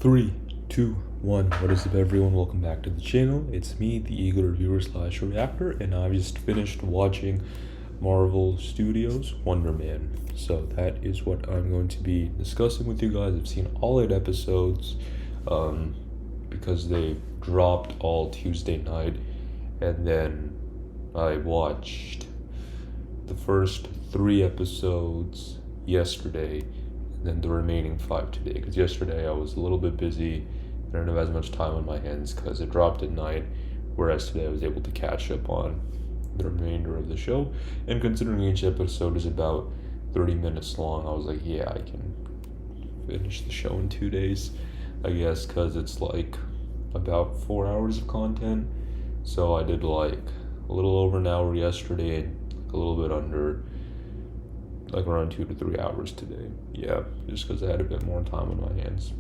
Three, two, one. What is up, everyone? Welcome back to the channel. It's me, the Eagle Reviewer slash Reactor, and I've just finished watching Marvel Studios Wonder Man. So that is what I'm going to be discussing with you guys. I've seen all 8 episodes because they dropped all Tuesday night, and then I watched the first 3 episodes yesterday, and then the remaining 5 today, because yesterday I was a little bit busy. I didn't have as much time on my hands because it dropped at night, whereas today I was able to catch up on the remainder of the show. And considering each episode is about 30 minutes long, I was like, yeah, I can finish the show in 2 days, I guess, because it's like about 4 hours of content. So I did like a little over an hour yesterday and a little bit under, like around 2 to 3 hours today. Yeah, just because I had a bit more time on my hands.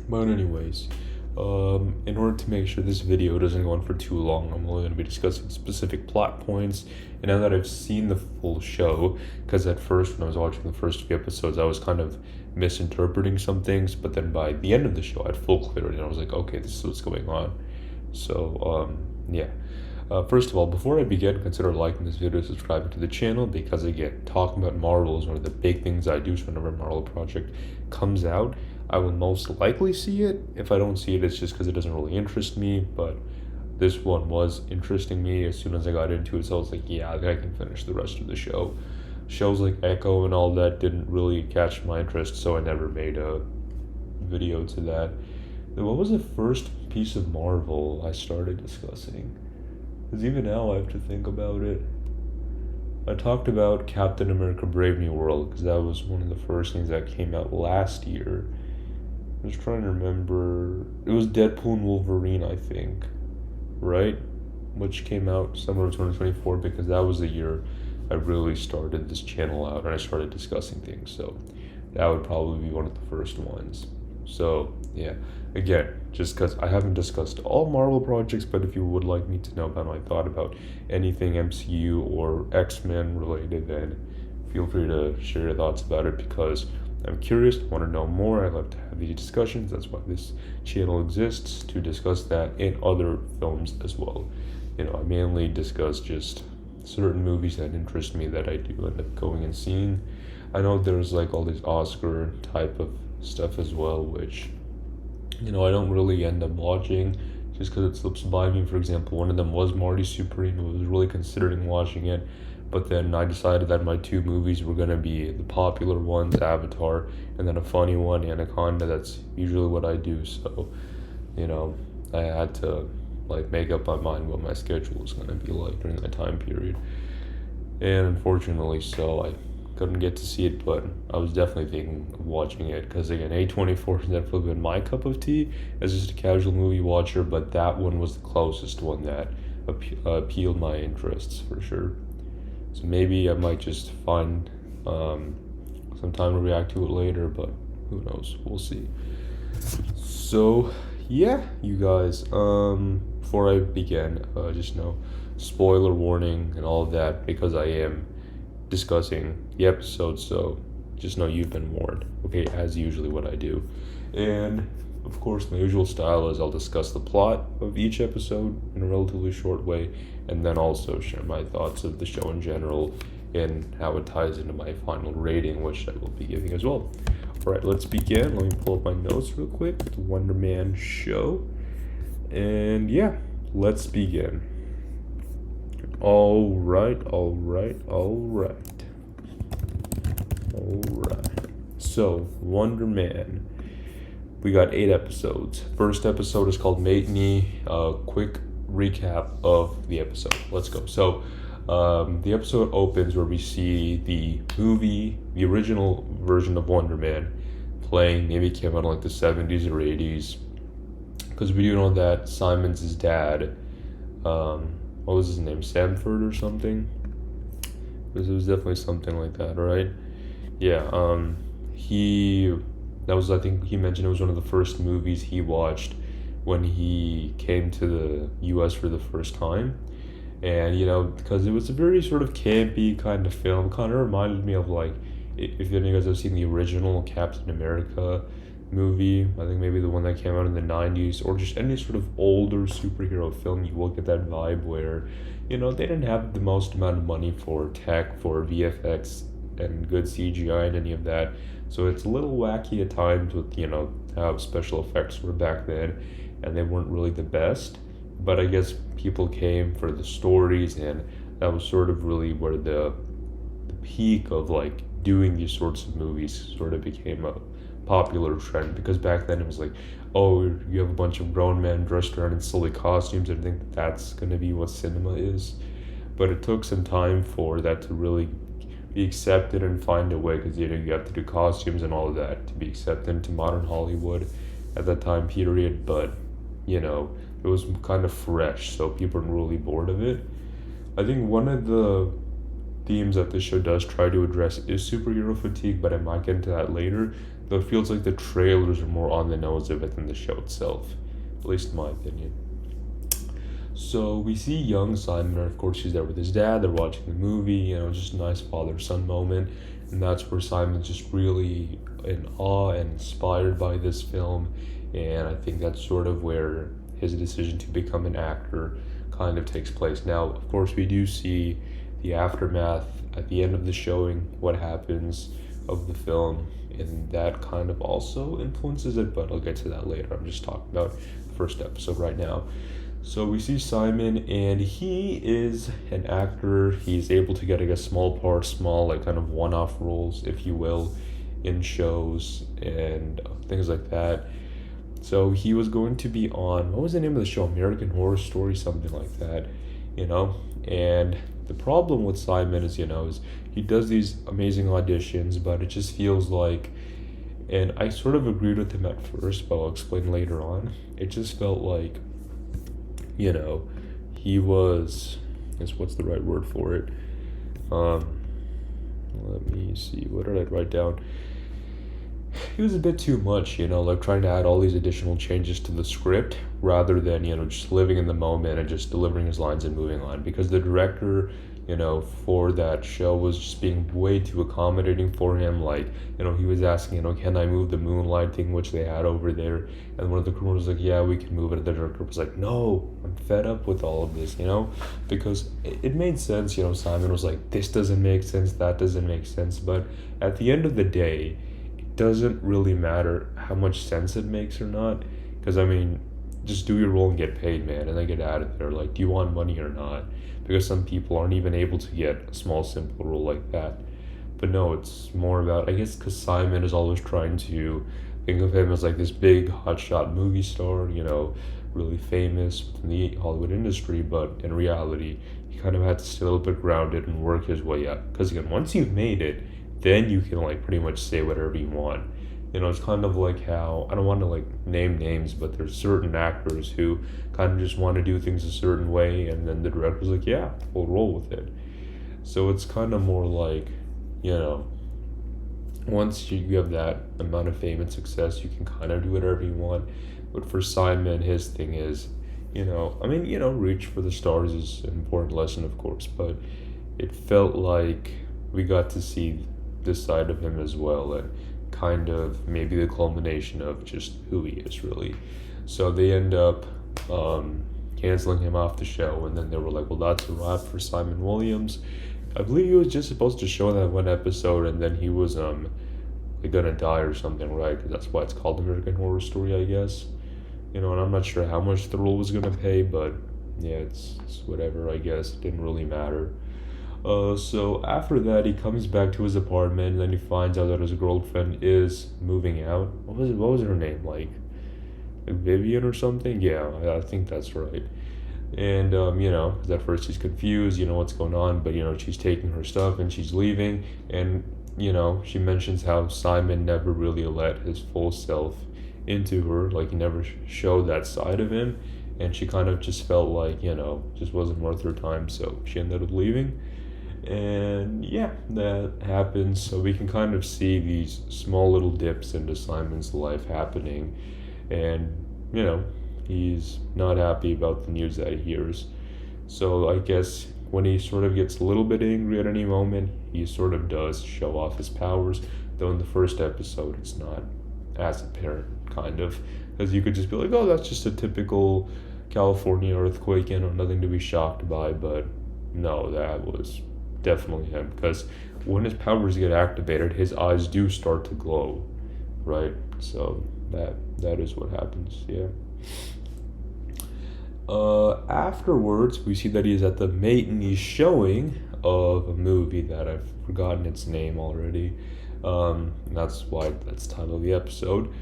But anyways, in order to make sure this video doesn't go on for too long, I'm only going to be discussing specific plot points. And now that I've seen the full show, because at first when I was watching the first few episodes, I was kind of misinterpreting some things, but then by the end of the show, I had full clarity, and I was like, okay, this is what's going on. So, yeah. First of all, before I begin, consider liking this video, subscribing to the channel, because again, talking about Marvel is one of the big things I do. So whenever a Marvel project comes out, I will most likely see it. If I don't see it, it's just because it doesn't really interest me, but this one was interesting me as soon as I got into it, so I was like, yeah, I think I can finish the rest of the show. Shows like Echo and all that didn't really catch my interest, so I never made a video to that. What was the first piece of Marvel I started discussing? Because even now I have to think about it. I talked about Captain America Brave New World, because that was one of the first things that came out last year. I was trying to remember. It was Deadpool and Wolverine, I think, right? Which came out summer of 2024, because that was the year I really started this channel out and I started discussing things. So that would probably be one of the first ones. So yeah, again, just because I haven't discussed all Marvel projects, but if you would like me to know about my thought about anything MCU or X-Men related, then feel free to share your thoughts about it, because I'm curious, I want to know more. I love to have these discussions. That's why this channel exists, to discuss that in other films as well. You know, I mainly discuss just certain movies that interest me that I do end up going and seeing. I know there's like all this Oscar type of stuff as well, which, you know, I don't really end up watching just because it slips by me. For example, one of them was Marty Supreme. I was really considering watching it, but then I decided that my 2 movies were going to be the popular ones, Avatar, and then a funny one, Anaconda. That's usually what I do. So, you know, I had to like make up my mind what my schedule was going to be like during that time period. And unfortunately, so I couldn't get to see it, but I was definitely thinking of watching it, because again, A24 has definitely been my cup of tea as just a casual movie watcher, but that one was the closest one that appealed my interests for sure. So maybe I might just find some time to react to it later, but who knows, we'll see. So yeah, you guys, before I begin, just know, spoiler warning and all of that, because I am discussing the episode, so just know you've been warned, okay, as usually what I do. And of course, my usual style is I'll discuss the plot of each episode in a relatively short way, and then also share my thoughts of the show in general and how it ties into my final rating, which I will be giving as well. Alright, let's begin. Let me pull up my notes real quick. The Wonder Man show. And yeah, let's begin. Alright. So, Wonder Man. We got 8 episodes. First episode is called Mate Me. Quick recap of the episode. Let's go. So, the episode opens where we see the movie, the original version of Wonder Man, playing. Maybe it came out in like the 70s or 80s, because we do know that Simon's his dad. What was his name? Sanford or something? It was definitely something like that, right? Yeah. I think he mentioned it was one of the first movies he watched when he came to the US for the first time. And, you know, because it was a very sort of campy kind of film, kind of reminded me of like, if any of you guys have seen the original Captain America, movie, I think maybe the one that came out in the 90s, or just any sort of older superhero film, you will get that vibe where, they didn't have the most amount of money for tech, for VFX, and good CGI and any of that. So it's a little wacky at times with, how special effects were back then, and they weren't really the best. But I guess people came for the stories, and that was sort of really where the peak of like doing these sorts of movies sort of became a popular trend, because back then it was like, oh, you have a bunch of grown men dressed around in silly costumes and think that that's going to be what cinema is. But it took some time for that to really be accepted and find a way, because you have to do costumes and all of that to be accepted into modern Hollywood at that time period. But it was kind of fresh, so people were really bored of it. I think one of the themes that this show does try to address is superhero fatigue, but I might get into that later. Though it feels like the trailers are more on the nose of it than the show itself, at least in my opinion. So we see young Simon, and of course he's there with his dad. They're watching the movie, just a nice father-son moment, and that's where Simon's just really in awe and inspired by this film. And I think that's sort of where his decision to become an actor kind of takes place. Now, of course, we do see the aftermath at the end of the showing, what happens of the film, and that kind of also influences it, but I'll get to that later. I'm just talking about the first episode right now. So we see Simon, and he is an actor. He's able to get, I guess, small parts, small, like, kind of one-off roles, if you will, in shows and things like that. So he was going to be on, what was the name of the show? American Horror Story, something like that, And the problem with Simon is, is he does these amazing auditions, but it just feels like, and I sort of agreed with him at first, but I'll explain later on. It just felt like, he was, what's the right word for it? Let me see, what did I write down? He was a bit too much, like trying to add all these additional changes to the script rather than, just living in the moment and just delivering his lines and moving on. Because the director, for that show was just being way too accommodating for him. Like, he was asking, can I move the moonlight thing, which they had over there? And one of the crew was like, yeah, we can move it. And the director was like, no, I'm fed up with all of this, because it made sense, Simon was like, this doesn't make sense, that doesn't make sense. But at the end of the day, doesn't really matter how much sense it makes or not, because just do your role and get paid, man, and then get out of there. Like, do you want money or not? Because some people aren't even able to get a small simple role like that. But no, it's more about, I guess, because Simon is always trying to think of him as like this big hotshot movie star, really famous in the Hollywood industry, but in reality he kind of had to stay a little bit grounded and work his way up, because again, once you've made it, then you can like pretty much say whatever you want. It's kind of like how, I don't want to like name names, but there's certain actors who kind of just want to do things a certain way, and then the director's like, yeah, we'll roll with it. So it's kind of more like, once you have that amount of fame and success, you can kind of do whatever you want. But for Simon, his thing is, reach for the stars is an important lesson, of course, but it felt like we got to see this side of him as well, and kind of maybe the culmination of just who he is, really. So they end up canceling him off the show, and then they were like, well, that's a wrap for Simon Williams. I believe he was just supposed to show that one episode, and then he was gonna die or something, right? Because that's why it's called American Horror Story, I guess. And I'm not sure how much the role was gonna pay, but yeah, it's whatever, I guess. It didn't really matter. So after that, he comes back to his apartment, and then he finds out that his girlfriend is moving out. What was her name? Like Vivian or something? Yeah, I think that's right. And, 'cause at first he's confused, what's going on, but, she's taking her stuff and she's leaving. And, she mentions how Simon never really let his full self into her, like he never showed that side of him. And she kind of just felt like, just wasn't worth her time, so she ended up leaving. And yeah, that happens. So we can kind of see these small little dips into Simon's life happening. And, he's not happy about the news that he hears. So I guess when he sort of gets a little bit angry at any moment, he sort of does show off his powers. Though in the first episode, it's not as a parent, kind of, because you could just be like, oh, that's just a typical California earthquake, nothing to be shocked by. But no, that was definitely him, because when his powers get activated, his eyes do start to glow, right? So that is what happens. Yeah. Afterwards, we see that he is at the matinee showing of a movie that I've forgotten its name already. That's why that's the title of the episode.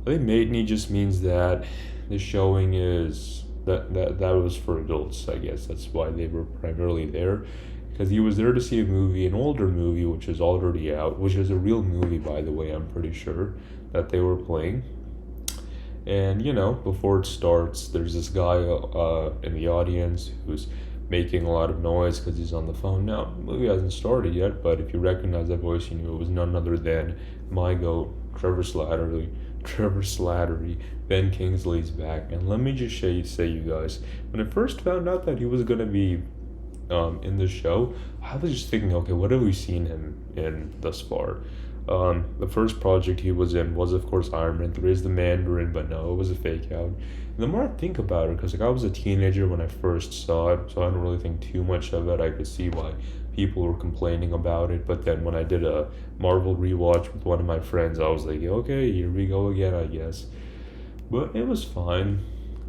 I think matinee just means that the showing is that was for adults. I guess that's why they were primarily there, because he was there to see a movie, an older movie, which is already out, which is a real movie, by the way. I'm pretty sure that they were playing. And before it starts, there's this guy in the audience who's making a lot of noise because he's on the phone. Now, the movie hasn't started yet, but if you recognize that voice, you knew it was none other than my goat, Trevor Slattery. Trevor Slattery, Ben Kingsley's back. And let me just say, you guys, when I first found out that he was going to be in the show, I was just thinking, okay, what have we seen him in thus far? The first project he was in was, of course, Iron Man 3 is the Mandarin, but no, it was a fake out. And the more I think about it, because I was a teenager when I first saw it, so I don't really think too much of it. I could see why people were complaining about it, but then when I did a Marvel rewatch with one of my friends, I was like, okay, here we go again, I guess. But it was fine.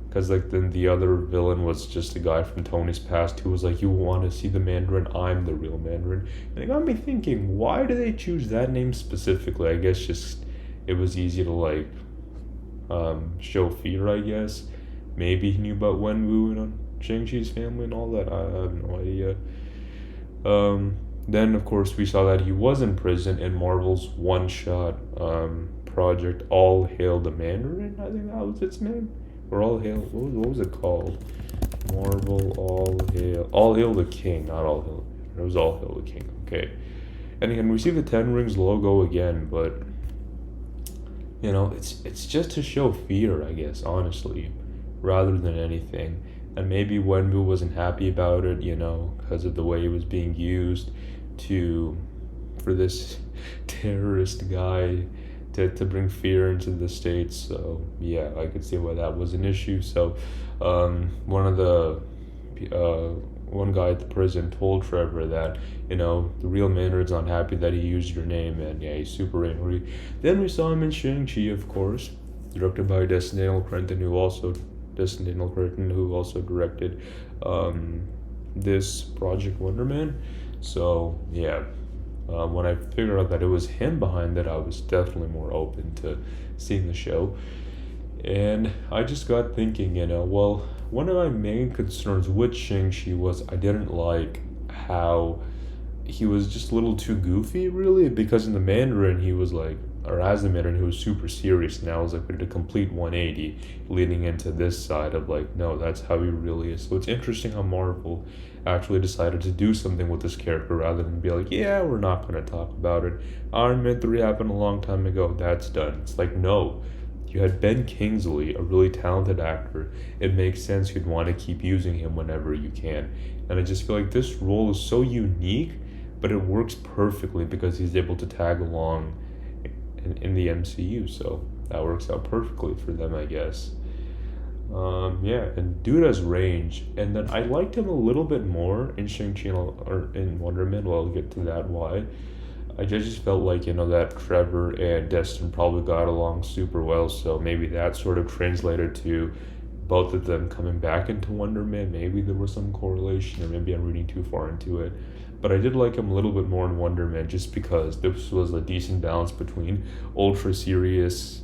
Because then the other villain was just a guy from Tony's past who was like, you want to see the Mandarin? I'm the real Mandarin. And it got me thinking, why do they choose that name specifically? I guess just it was easy to show fear, I guess. Maybe he knew about Wenwu and Shang-Chi's family and all that. I have no idea. Then, of course, we saw that he was in prison in Marvel's one-shot project, All Hail the Mandarin. I think that was its name. Or All Hail, what was it called? Marvel All Hail the King, not All Hail. It was All Hail the King, okay. And again, we see the Ten Rings logo again, but it's just to show fear, I guess, honestly, rather than anything. And maybe Wenwu wasn't happy about it, because of the way it was being used for this terrorist guy to bring fear into the States. So yeah, I could see why that was an issue. So one guy at the prison told Trevor that the real Mandarin's not happy that he used your name, and yeah, he's super angry. Then we saw him in Shang-Chi, of course, directed by Destin Daniel Cretton, who also directed this Project Wonder Man. So yeah, when I figured out that it was him behind it, I was definitely more open to seeing the show. And I just got thinking, one of my main concerns with Shang-Chi was I didn't like how he was just a little too goofy, really, because in the Mandarin, he was as the Mandarin, he was super serious. Now it's a complete 180 leading into this side of no, that's how he really is. So it's interesting how Marvel actually decided to do something with this character rather than be yeah, we're not going to talk about it. Iron Man 3 happened a long time ago. That's done. It's no. You had Ben Kingsley, a really talented actor. It makes sense you'd want to keep using him whenever you can. And I just feel this role is so unique, but it works perfectly because he's able to tag along in the MCU. So that works out perfectly for them, I guess. And dude has range. And then I liked him a little bit more in Shang-Chi or in Wonder Man. Well, I'll get to that why. I just felt that Trevor and Destin probably got along super well, so maybe that sort of translated to both of them coming back into Wonder Man. Maybe there was some correlation, or maybe I'm reading too far into it. But I did like him a little bit more in Wonder Man just because this was a decent balance between ultra serious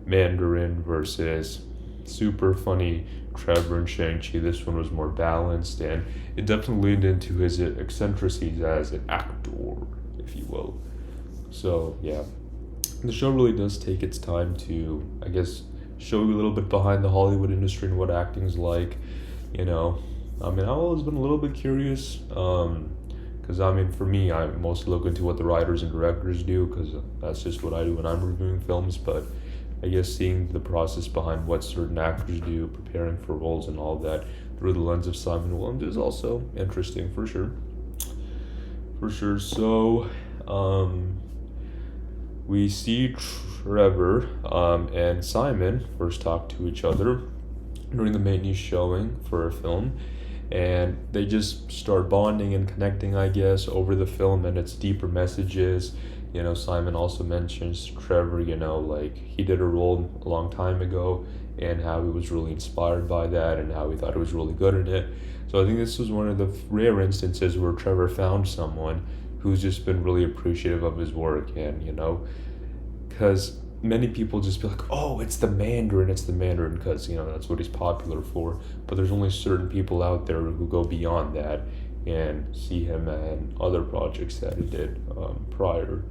Mandarin versus super funny Trevor and Shang-Chi. This one was more balanced, and it definitely leaned into his eccentricities as an actor, if you will. So yeah, the show really does take its time to, I guess, show you a little bit behind the Hollywood industry and what acting's like. I've always been a little bit curious, because for me, I mostly look into what the writers and directors do, because that's just what I do when I'm reviewing films. But I guess seeing the process behind what certain actors do, preparing for roles and all that through the lens of Simon Williams is also interesting, for sure. So, we see Trevor and Simon first talk to each other during the matinee showing for a film, and they just start bonding and connecting, I guess, over the film and its deeper messages. Simon also mentions Trevor, like he did a role a long time ago and how he was really inspired by that and how he thought he was really good at it. So I think this was one of the rare instances where Trevor found someone who's just been really appreciative of his work, and because many people just be like, oh, it's the Mandarin, because that's what he's popular for. But there's only certain people out there who go beyond that and see him and other projects that he did prior.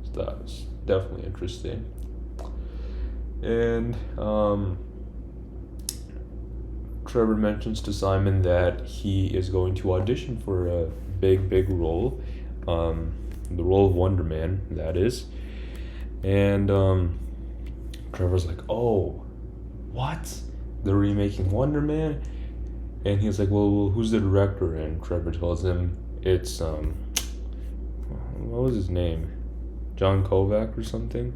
So that's definitely interesting. And Trevor mentions to Simon that he is going to audition for a big role, the role of Wonder Man, that is. And Trevor's like, oh, what? They're remaking Wonder Man? And he's like, well, who's the director? And Trevor tells him it's, what was his name? John Kovac or something?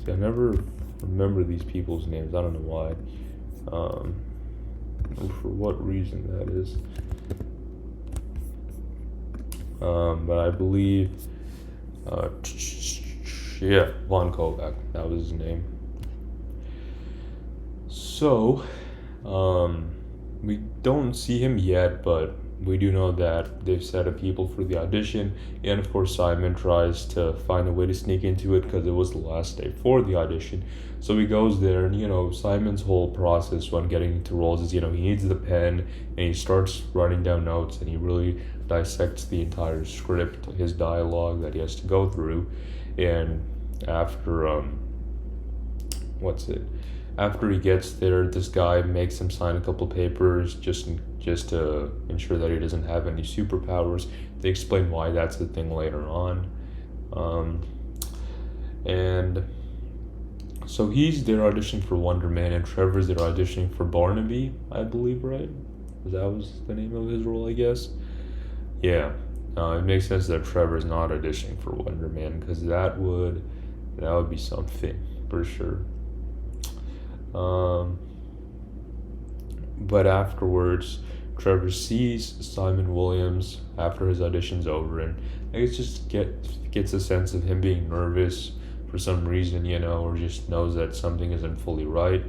See, I never remember these people's names. I don't know why. For what reason that is. But I believe, Von Kovac, that was his name. So, we don't see him yet, but we do know that they've set up people for the audition, and of course Simon tries to find a way to sneak into it because it was the last day for the audition. So he goes there, and Simon's whole process when getting into roles is, he needs the pen, and he starts writing down notes, and he really dissects the entire script, his dialogue that he has to go through. And after after he gets there, this guy makes him sign a couple papers just to ensure that he doesn't have any superpowers. They explain why that's the thing later on. And so he's there auditioning for Wonder Man, and Trevor's there auditioning for Barnaby, I believe, right? That was the name of his role, I guess. Yeah. It makes sense that Trevor's not auditioning for Wonder Man, because that would be something for sure. But afterwards, Trevor sees Simon Williams after his audition's over, and I guess just gets a sense of him being nervous for some reason, or just knows that something isn't fully right.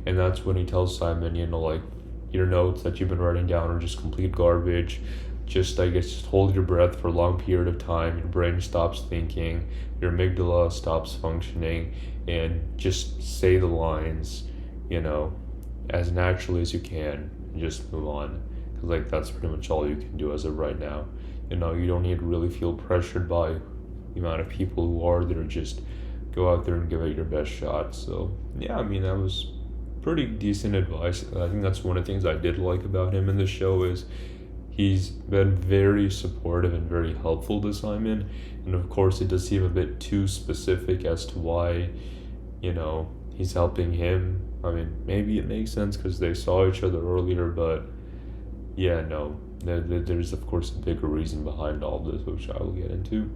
And that's when he tells Simon, like, your notes that you've been writing down are just complete garbage. Just hold your breath for a long period of time. Your brain stops thinking, your amygdala stops functioning, and just say the lines, as naturally as you can, and just move on. Because that's pretty much all you can do as of right now. You don't need to really feel pressured by the amount of people who are there. Just go out there and give it your best shot. So yeah, that was pretty decent advice. I think that's one of the things I did like about him in the show is he's been very supportive and very helpful to Simon. And of course it does seem a bit too specific as to why, he's helping him. Maybe it makes sense because they saw each other earlier, but yeah, no. There's of course a bigger reason behind all this, which I will get into.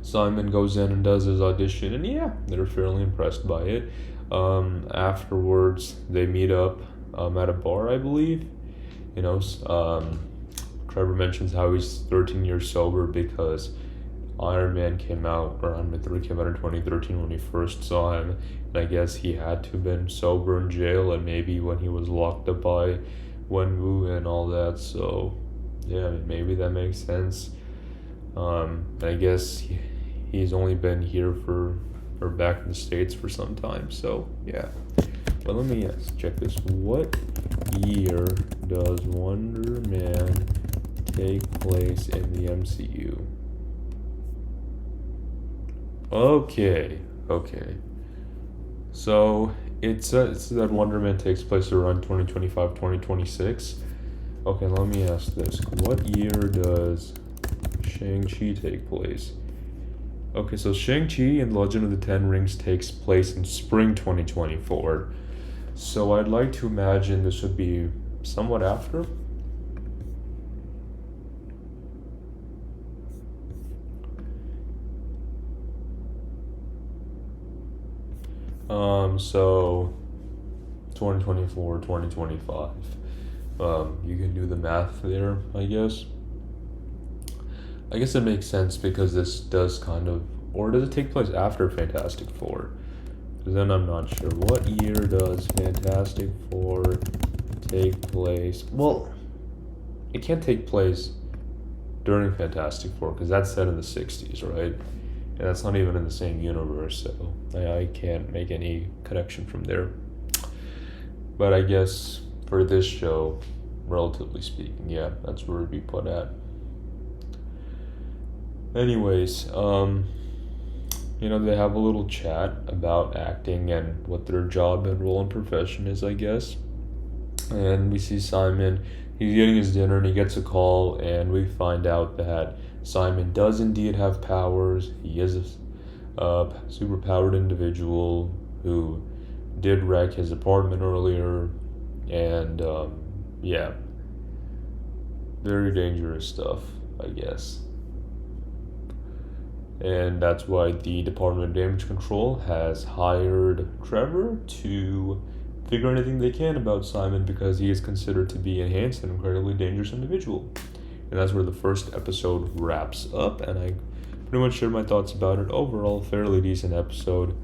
Simon goes in and does his audition, and yeah, they're fairly impressed by it. Afterwards, they meet up at a bar, I believe. Trevor mentions how he's 13 years sober because Iron Man came out, or Iron Man 3 came out in 2013 when he first saw him. And I guess he had to have been sober in jail, and maybe when he was locked up by Wenwu and all that. So, yeah, maybe that makes sense. I guess he's only been here or back in the States for some time. So, yeah. But let me check this. What year does Wonder Man take place in the MCU? Okay. So it says that Wonder Man takes place around 2025, 2026. Okay, let me ask this. What year does Shang-Chi take place? Okay, so Shang-Chi and Legend of the Ten Rings takes place in spring 2024. So I'd like to imagine this would be somewhat after. So 2024, 2025. You can do the math there, I guess. I guess it makes sense because this does kind of, or does it take place after Fantastic Four? Because then I'm not sure. What year does Fantastic Four take place? Well, it can't take place during Fantastic Four because that's set in the 60s, right? And that's not even in the same universe, so I can't make any connection from there. But I guess for this show, relatively speaking, yeah, that's where it'd be put at. Anyways, they have a little chat about acting and what their job and role and profession is, I guess. And we see Simon, he's getting his dinner and he gets a call, and we find out that Simon does indeed have powers. He is a superpowered individual who did wreck his apartment earlier, and yeah, very dangerous stuff, I guess. And that's why the Department of Damage Control has hired Trevor to figure anything they can about Simon because he is considered to be enhanced and incredibly dangerous individual. And that's where the first episode wraps up, and I pretty much shared my thoughts about it. Overall, fairly decent episode.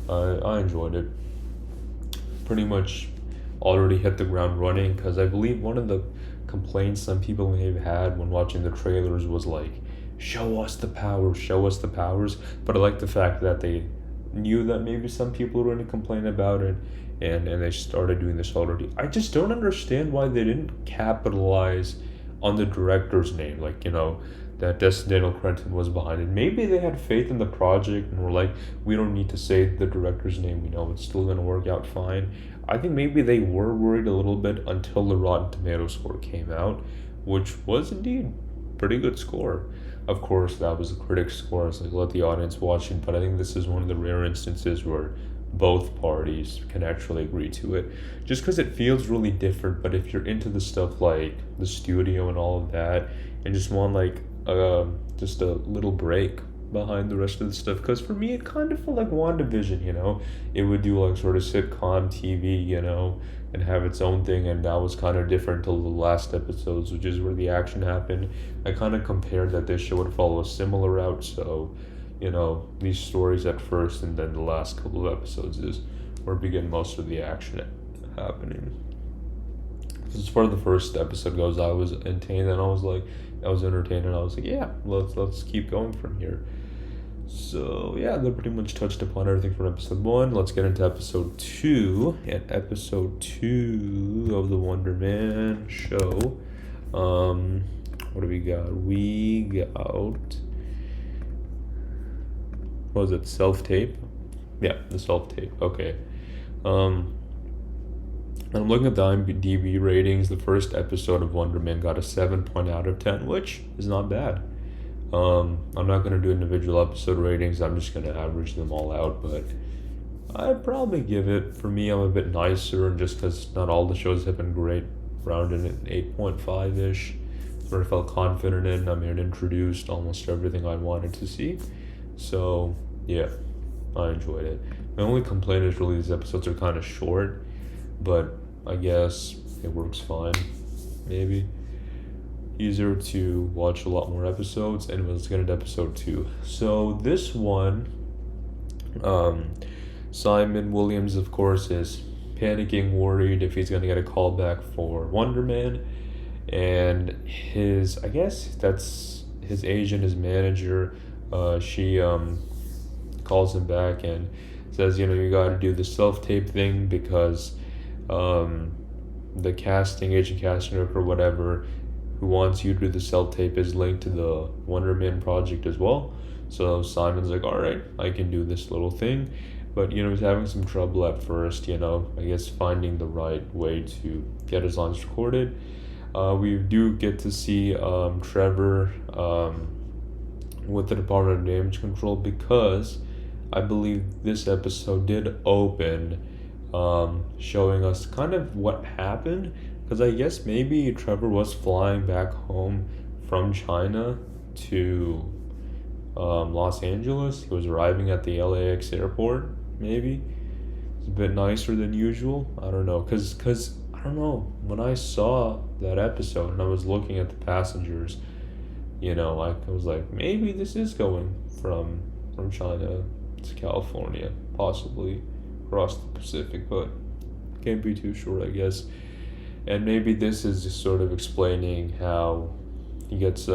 I enjoyed it. Pretty much already hit the ground running because I believe one of the complaints some people may have had when watching the trailers was like, show us the powers. But I like the fact that they knew that maybe some people were going to complain about it, and they started doing this already. I just don't understand why they didn't capitalize on the director's name, like, that Destin Daniel Cretton was behind it. Maybe they had faith in the project and were like, we don't need to say the director's name, we know it's still going to work out fine. I think maybe they were worried a little bit until the Rotten Tomatoes score came out, which was indeed pretty good score. Of course, that was the critics' score, so let the audience watch it, but I think this is one of the rare instances where both parties can actually agree to it. Just because it feels really different, but if you're into the stuff like the studio and all of that, and just want just a little break behind the rest of the stuff, because for me it kind of felt like WandaVision, it would do like sort of sitcom TV, and have its own thing, and that was kind of different till the last episodes, which is where the action happened. I kind of compared that this show would follow a similar route, so these stories at first, and then the last couple of episodes is where begin most of the action happening. As far as the first episode goes, I was entertained, and I was like, yeah, let's keep going from here. So yeah, that pretty much touched upon everything from episode 1. Let's get into episode 2. And episode 2 of the Wonder Man show. What do we got? We got, what was it? Self-tape? Yeah, the self-tape. Okay. And I'm looking at the IMDb ratings. The first episode of Wonder Man got a 7 out of 10, which is not bad. I'm not going to do individual episode ratings. I'm just going to average them all out, but I'd probably give it, for me, I'm a bit nicer, and just because not all the shows have been great, around an 8.5-ish. Where I felt confident in. I mean, it introduced almost everything I wanted to see. So, yeah, I enjoyed it. My only complaint is really these episodes are kind of short, but I guess it works fine, maybe. Easier to watch a lot more episodes, and let's get into episode 2. So this one, Simon Williams, of course, is panicking, worried if he's going to get a call back for Wonder Man, and I guess that's his agent, his manager, she calls him back and says, you got to do the self-tape thing because the agent casting or whatever who wants you to do the self-tape is linked to the Wonder Man project as well. So Simon's like, all right, I can do this little thing. But, he's having some trouble at first, I guess finding the right way to get his lines recorded. We do get to see Trevor with the Department of Damage Control, because I believe this episode did open showing us kind of what happened, because I guess maybe Trevor was flying back home from China to Los Angeles. He was arriving at the LAX airport, maybe. It's a bit nicer than usual. I don't know, cause I don't know. When I saw that episode and I was looking at the passengers, like I was like, maybe this is going from China to California, possibly across the Pacific, but can't be too sure, I guess. And maybe this is just sort of explaining how he gets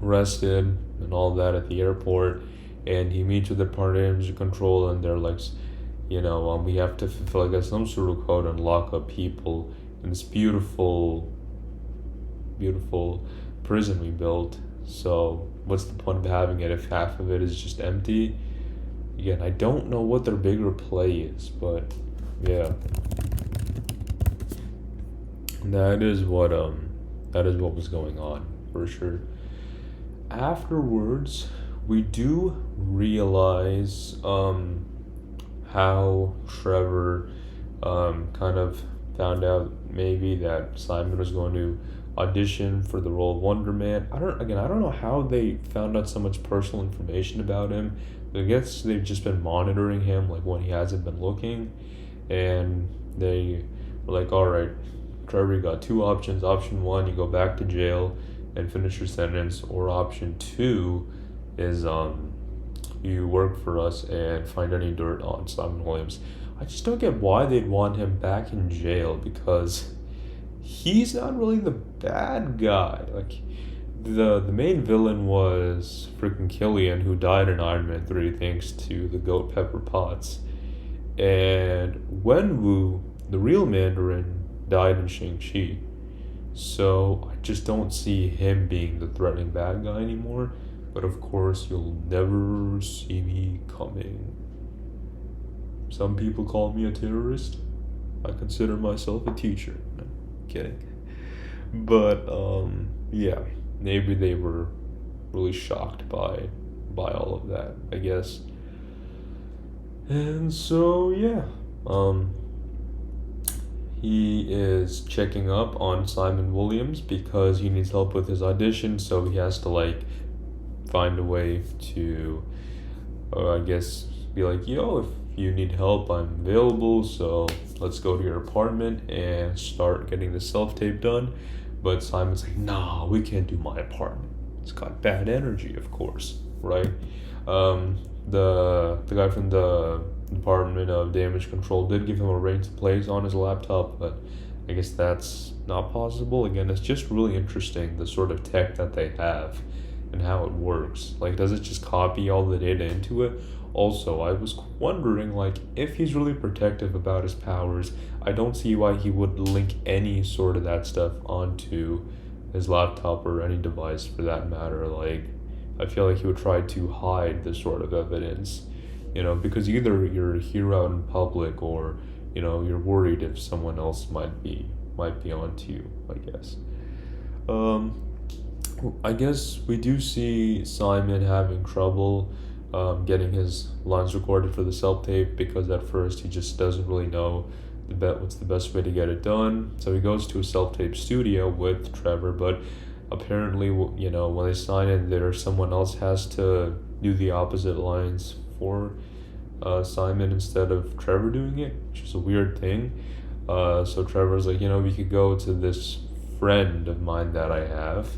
arrested and all that at the airport, and he meets with the Department of Control, and they're like, we have to fulfill, I guess, some sort of code and lock up people in this beautiful, beautiful prison we built. So what's the point of having it if half of it is just empty? Again, I don't know what their bigger play is, but yeah, that is what was going on for sure. Afterwards, we do realize how Trevor kind of found out maybe that Simon was going to audition for the role of Wonder Man. I don't know how they found out so much personal information about him. I guess they've just been monitoring him like when he hasn't been looking, and they were like, all right, Trevor, you got two options. Option one, you go back to jail and finish your sentence, or option two is you work for us and find any dirt on Simon Williams. I just don't get why they'd want him back in jail, because he's not really the bad guy. Like the main villain was freaking Killian, who died in Iron Man 3 thanks to the goat Pepper Potts. And Wenwu, the real Mandarin, died in Shang-Chi. So I just don't see him being the threatening bad guy anymore. But of course, you'll never see me coming. Some people call me a terrorist. I consider myself a teacher. No, kidding. But yeah, maybe they were really shocked by all of that, I guess. And so yeah, he is checking up on Simon Williams because he needs help with his audition, so he has to like find a way to I guess be like, yo, if you need help, I'm available, so let's go to your apartment and start getting the self-tape done. But Simon's like, nah, we can't do my apartment, it's got bad energy, of course, right? The guy from the Department of Damage Control did give him a range to plays on his laptop, but I guess that's not possible. Again, it's just really interesting, the sort of tech that they have and how it works. Like, does it just copy all the data into it? Also, I was wondering, like, if he's really protective about his powers, I don't see why he would link any sort of that stuff onto his laptop or any device for that matter. Like, I feel like he would try to hide this sort of evidence, because either you're a hero out in public, or, you're worried if someone else might be onto you, I guess. I guess we do see Simon having trouble getting his lines recorded for the self-tape, because at first he just doesn't really know what's the best way to get it done. So he goes to a self-tape studio with Trevor, but apparently, when they sign in there, someone else has to do the opposite lines for Simon instead of Trevor doing it, which is a weird thing. So Trevor's like, we could go to this friend of mine that I have,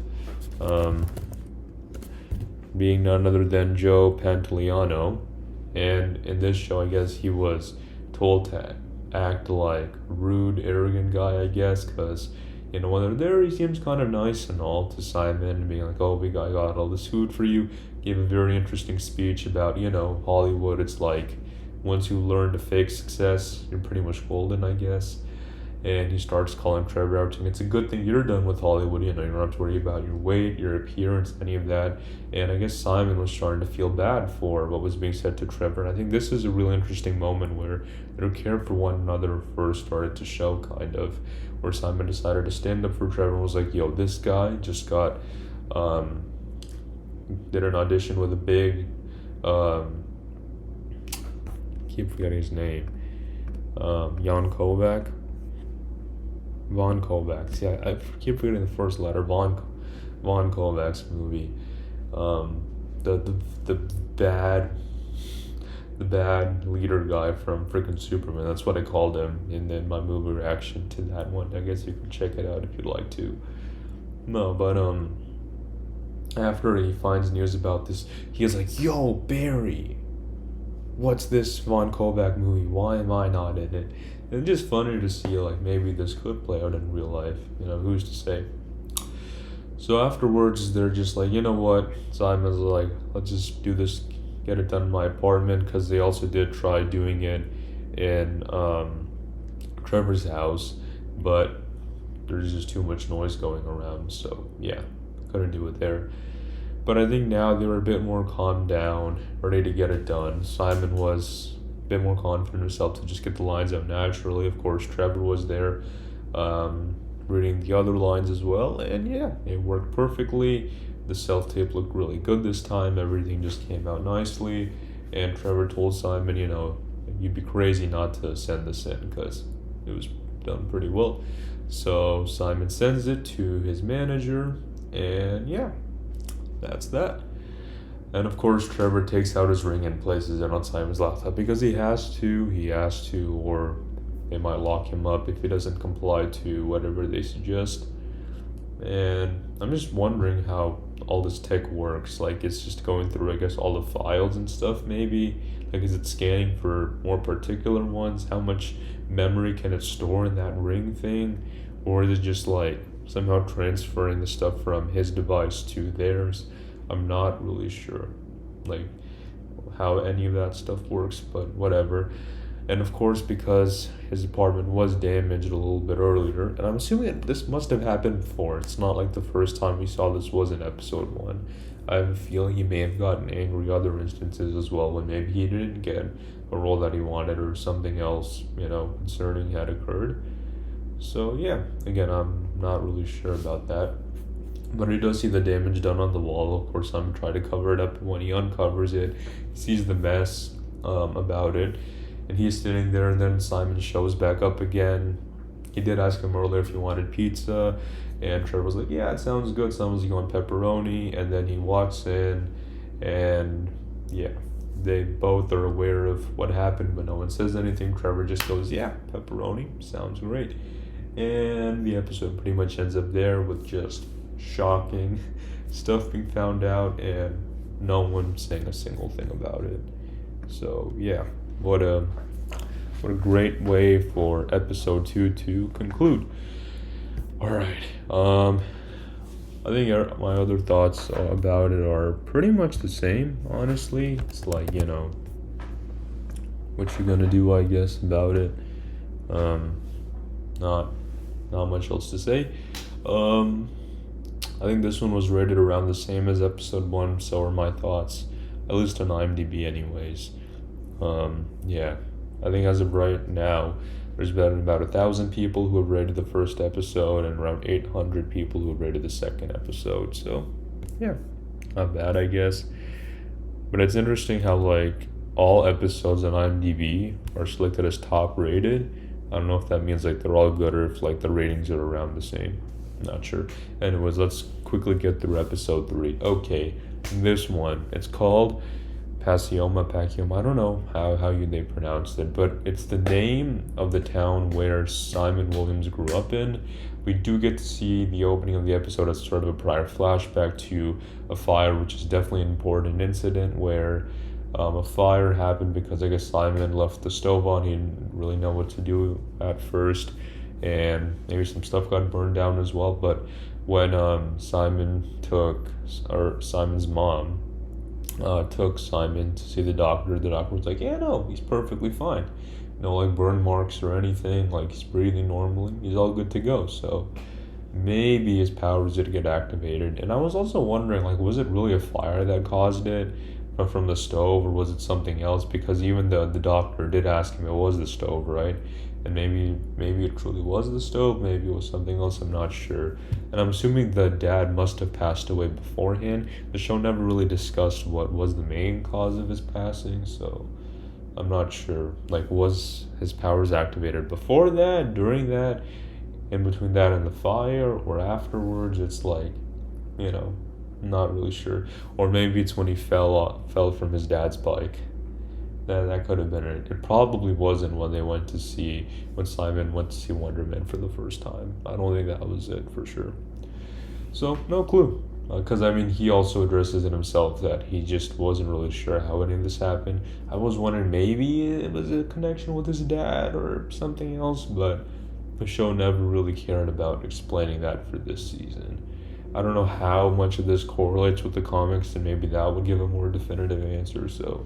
being none other than Joe Pantoliano. And in this show, I guess he was told to act like rude, arrogant guy, I guess, because when they're there, he seems kind of nice and all to Simon, and being like, oh, I got all this food for you. Gave a very interesting speech about, Hollywood. It's like, once you learn to fake success, you're pretty much golden, I guess. And he starts calling Trevor out, saying it's a good thing you're done with Hollywood, you don't have to worry about your weight, your appearance, any of that. And I guess Simon was starting to feel bad for what was being said to Trevor. And I think this is a really interesting moment where their care for one another first started to show, kind of, where Simon decided to stand up for Trevor and was like, yo, this guy just got, did an audition with a big, keep forgetting his name, Jan Kovac. Von Kovacs. See, I keep forgetting the first letter. Von Kovacs movie. The bad the bad leader guy from freaking Superman. That's what I called him in my movie reaction to that one. I guess you can check it out if you'd like to. No, but after he finds news about this, he's like, "Yo, Barry, what's this Von Kovac movie? Why am I not in it?" And it's just funny to see like maybe this could play out in real life. Who's to say? So afterwards, they're just like, you know what? Simon's like, let's just do this, get it done in my apartment, because they also did try doing it in Trevor's house, but there's just too much noise going around. So yeah, couldn't do it there. But I think now they were a bit more calmed down, ready to get it done. Simon was a bit more confident himself to just get the lines out naturally. Of course, Trevor was there, reading the other lines as well, and yeah, it worked perfectly. The self-tape looked really good this time. Everything just came out nicely, and Trevor told Simon, you'd be crazy not to send this in because it was done pretty well. So Simon sends it to his manager, and yeah, that's that. And of course, Trevor takes out his ring and places it on Simon's laptop because he has to, or they might lock him up if he doesn't comply to whatever they suggest. And I'm just wondering how all this tech works. Like, it's just going through, I guess, all the files and stuff, maybe. Like, is it scanning for more particular ones? How much memory can it store in that ring thing? Or is it just, like, somehow transferring the stuff from his device to theirs? I'm not really sure, like, how any of that stuff works, but whatever. And of course, because his apartment was damaged a little bit earlier, and I'm assuming this must have happened before. It's not like the first time we saw this was in episode 1. I have a feeling he may have gotten angry other instances as well, when maybe he didn't get a role that he wanted or something else, concerning had occurred. So yeah, again, I'm not really sure about that. But he does see the damage done on the wall. Of course, I'm trying to cover it up. When he uncovers it, he sees the mess about it. And he's sitting there, and then Simon shows back up again. He did ask him earlier if he wanted pizza, and Trevor was like, yeah, it sounds good. Sounds like you want pepperoni. And then he walks in, and yeah, they both are aware of what happened, but no one says anything. Trevor just goes, yeah, pepperoni, sounds great. And the episode pretty much ends up there with just shocking stuff being found out and no one saying a single thing about it. So yeah, what a great way for episode 2 to conclude. All right, I think my other thoughts about it are pretty much the same, honestly. It's like, what you gonna do, I guess, about it. Not much else to say. I think this one was rated around the same as episode 1, so are my thoughts, at least on IMDb anyways. Yeah, I think as of right now, there's been about 1,000 people who have rated the first episode and around 800 people who have rated the second episode, so yeah, not bad, I guess. But it's interesting how, like, all episodes on IMDb are selected as top rated. I don't know if that means, like, they're all good or if, like, the ratings are around the same. Not sure. Anyways, let's quickly get through episode 3. Okay, this one, it's called Pacioma. I don't know how they pronounced it, but it's the name of the town where Simon Williams grew up in. We do get to see the opening of the episode as sort of a prior flashback to a fire, which is definitely an important incident where a fire happened because I guess Simon left the stove on. He didn't really know what to do at first, and maybe some stuff got burned down as well. But when Simon's mom took Simon to see the doctor was like, yeah, no, he's perfectly fine. No, like, burn marks or anything. Like, he's breathing normally. He's all good to go. So maybe his powers did get activated. And I was also wondering, like, was it really a fire that caused it from the stove, or was it something else? Because even the doctor did ask him, it was the stove, right? And maybe it truly was the stove, maybe it was something else, I'm not sure. And I'm assuming the dad must have passed away beforehand. The show never really discussed what was the main cause of his passing, so I'm not sure. Like, was his powers activated before that, during that, in between that and the fire, or afterwards? It's like, not really sure. Or maybe it's when he fell from his dad's bike. that could have been it. It probably wasn't when Simon went to see Wonder Man for the first time. I don't think that was it for sure. So no clue. Because I mean, he also addresses it himself that he just wasn't really sure how any of this happened. I was wondering maybe it was a connection with his dad or something else, but the show never really cared about explaining that for this season. I don't know how much of this correlates with the comics, and maybe that would give a more definitive answer, so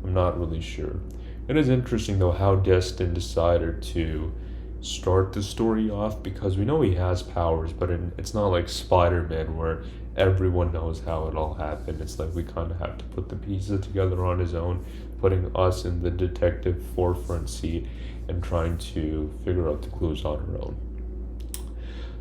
I'm not really sure. It is interesting, though, how Destin decided to start the story off because we know he has powers, but it's not like Spider Man where everyone knows how it all happened. It's like we kind of have to put the pieces together on his own, putting us in the detective forefront seat and trying to figure out the clues on our own.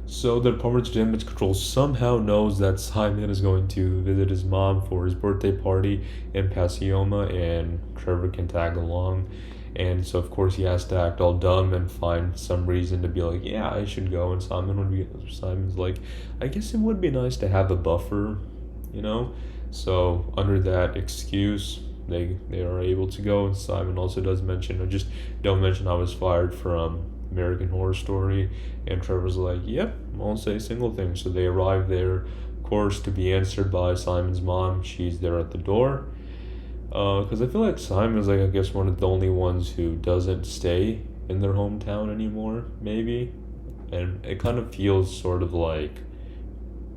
So the Department of Damage Control somehow knows that Simon is going to visit his mom for his birthday party in Pasioma, and Trevor can tag along. And so of course he has to act all dumb and find some reason to be like, yeah, I should go. And Simon's like, I guess it would be nice to have a buffer, you know. So under that excuse, they are able to go. And Simon also does mention, I just don't mention I was fired from American Horror Story, and Trevor's like, yep, won't say a single thing. So they arrive there, of course, to be answered by Simon's mom. She's there at the door. Because I feel like Simon's like, I guess, one of the only ones who doesn't stay in their hometown anymore, maybe. And it kind of feels sort of like,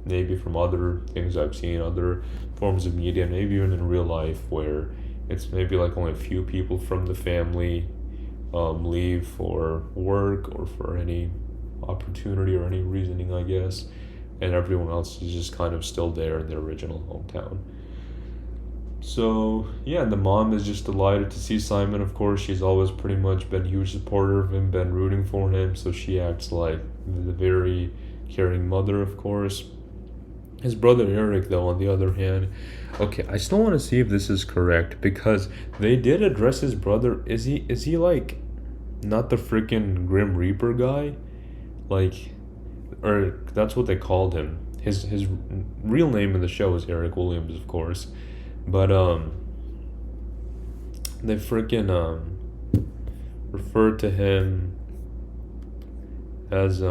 maybe from other things I've seen, other forms of media, maybe even in real life, where it's maybe like only a few people from the family leave for work or for any opportunity or any reasoning, I guess, and everyone else is just kind of still there in their original hometown. So yeah, the mom is just delighted to see Simon. Of course, she's always pretty much been a huge supporter of him, been rooting for him, so she acts like the very caring mother, of course. His brother Eric, though, on the other hand, okay, I still want to see if this is correct because they did address his brother. Is he like not the freaking Grim Reaper guy? Like, or that's what they called him. His real name in the show is Eric Williams, of course, but they freaking referred to him as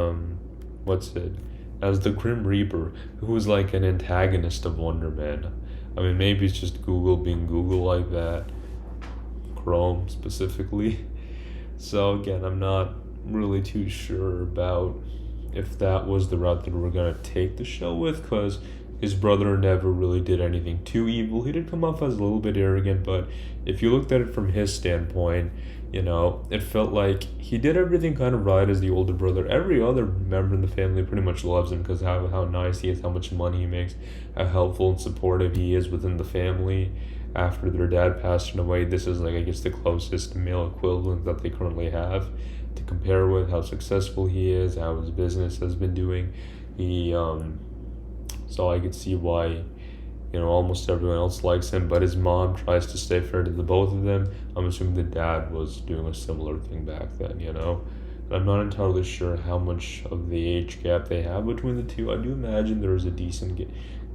what's it? As the Grim Reaper, who was like an antagonist of Wonder Man. I mean, maybe it's just Google being Google like that, Chrome specifically. So again, I'm not really too sure about if that was the route that we're gonna take the show with, because his brother never really did anything too evil. He did come off as a little bit arrogant, but if you looked at it from his standpoint, you know, it felt like he did everything kind of right as the older brother. Every other member in the family pretty much loves him because how nice he is, how much money he makes, how helpful and supportive he is within the family. After their dad passed away, this is like, I guess, the closest male equivalent that they currently have to compare with, how successful he is, how his business has been doing. So I could see why, you know, almost everyone else likes him, but his mom tries to stay fair to the both of them. I'm assuming the dad was doing a similar thing back then, you know. And I'm not entirely sure how much of the age gap they have between the two. I do imagine there is a decent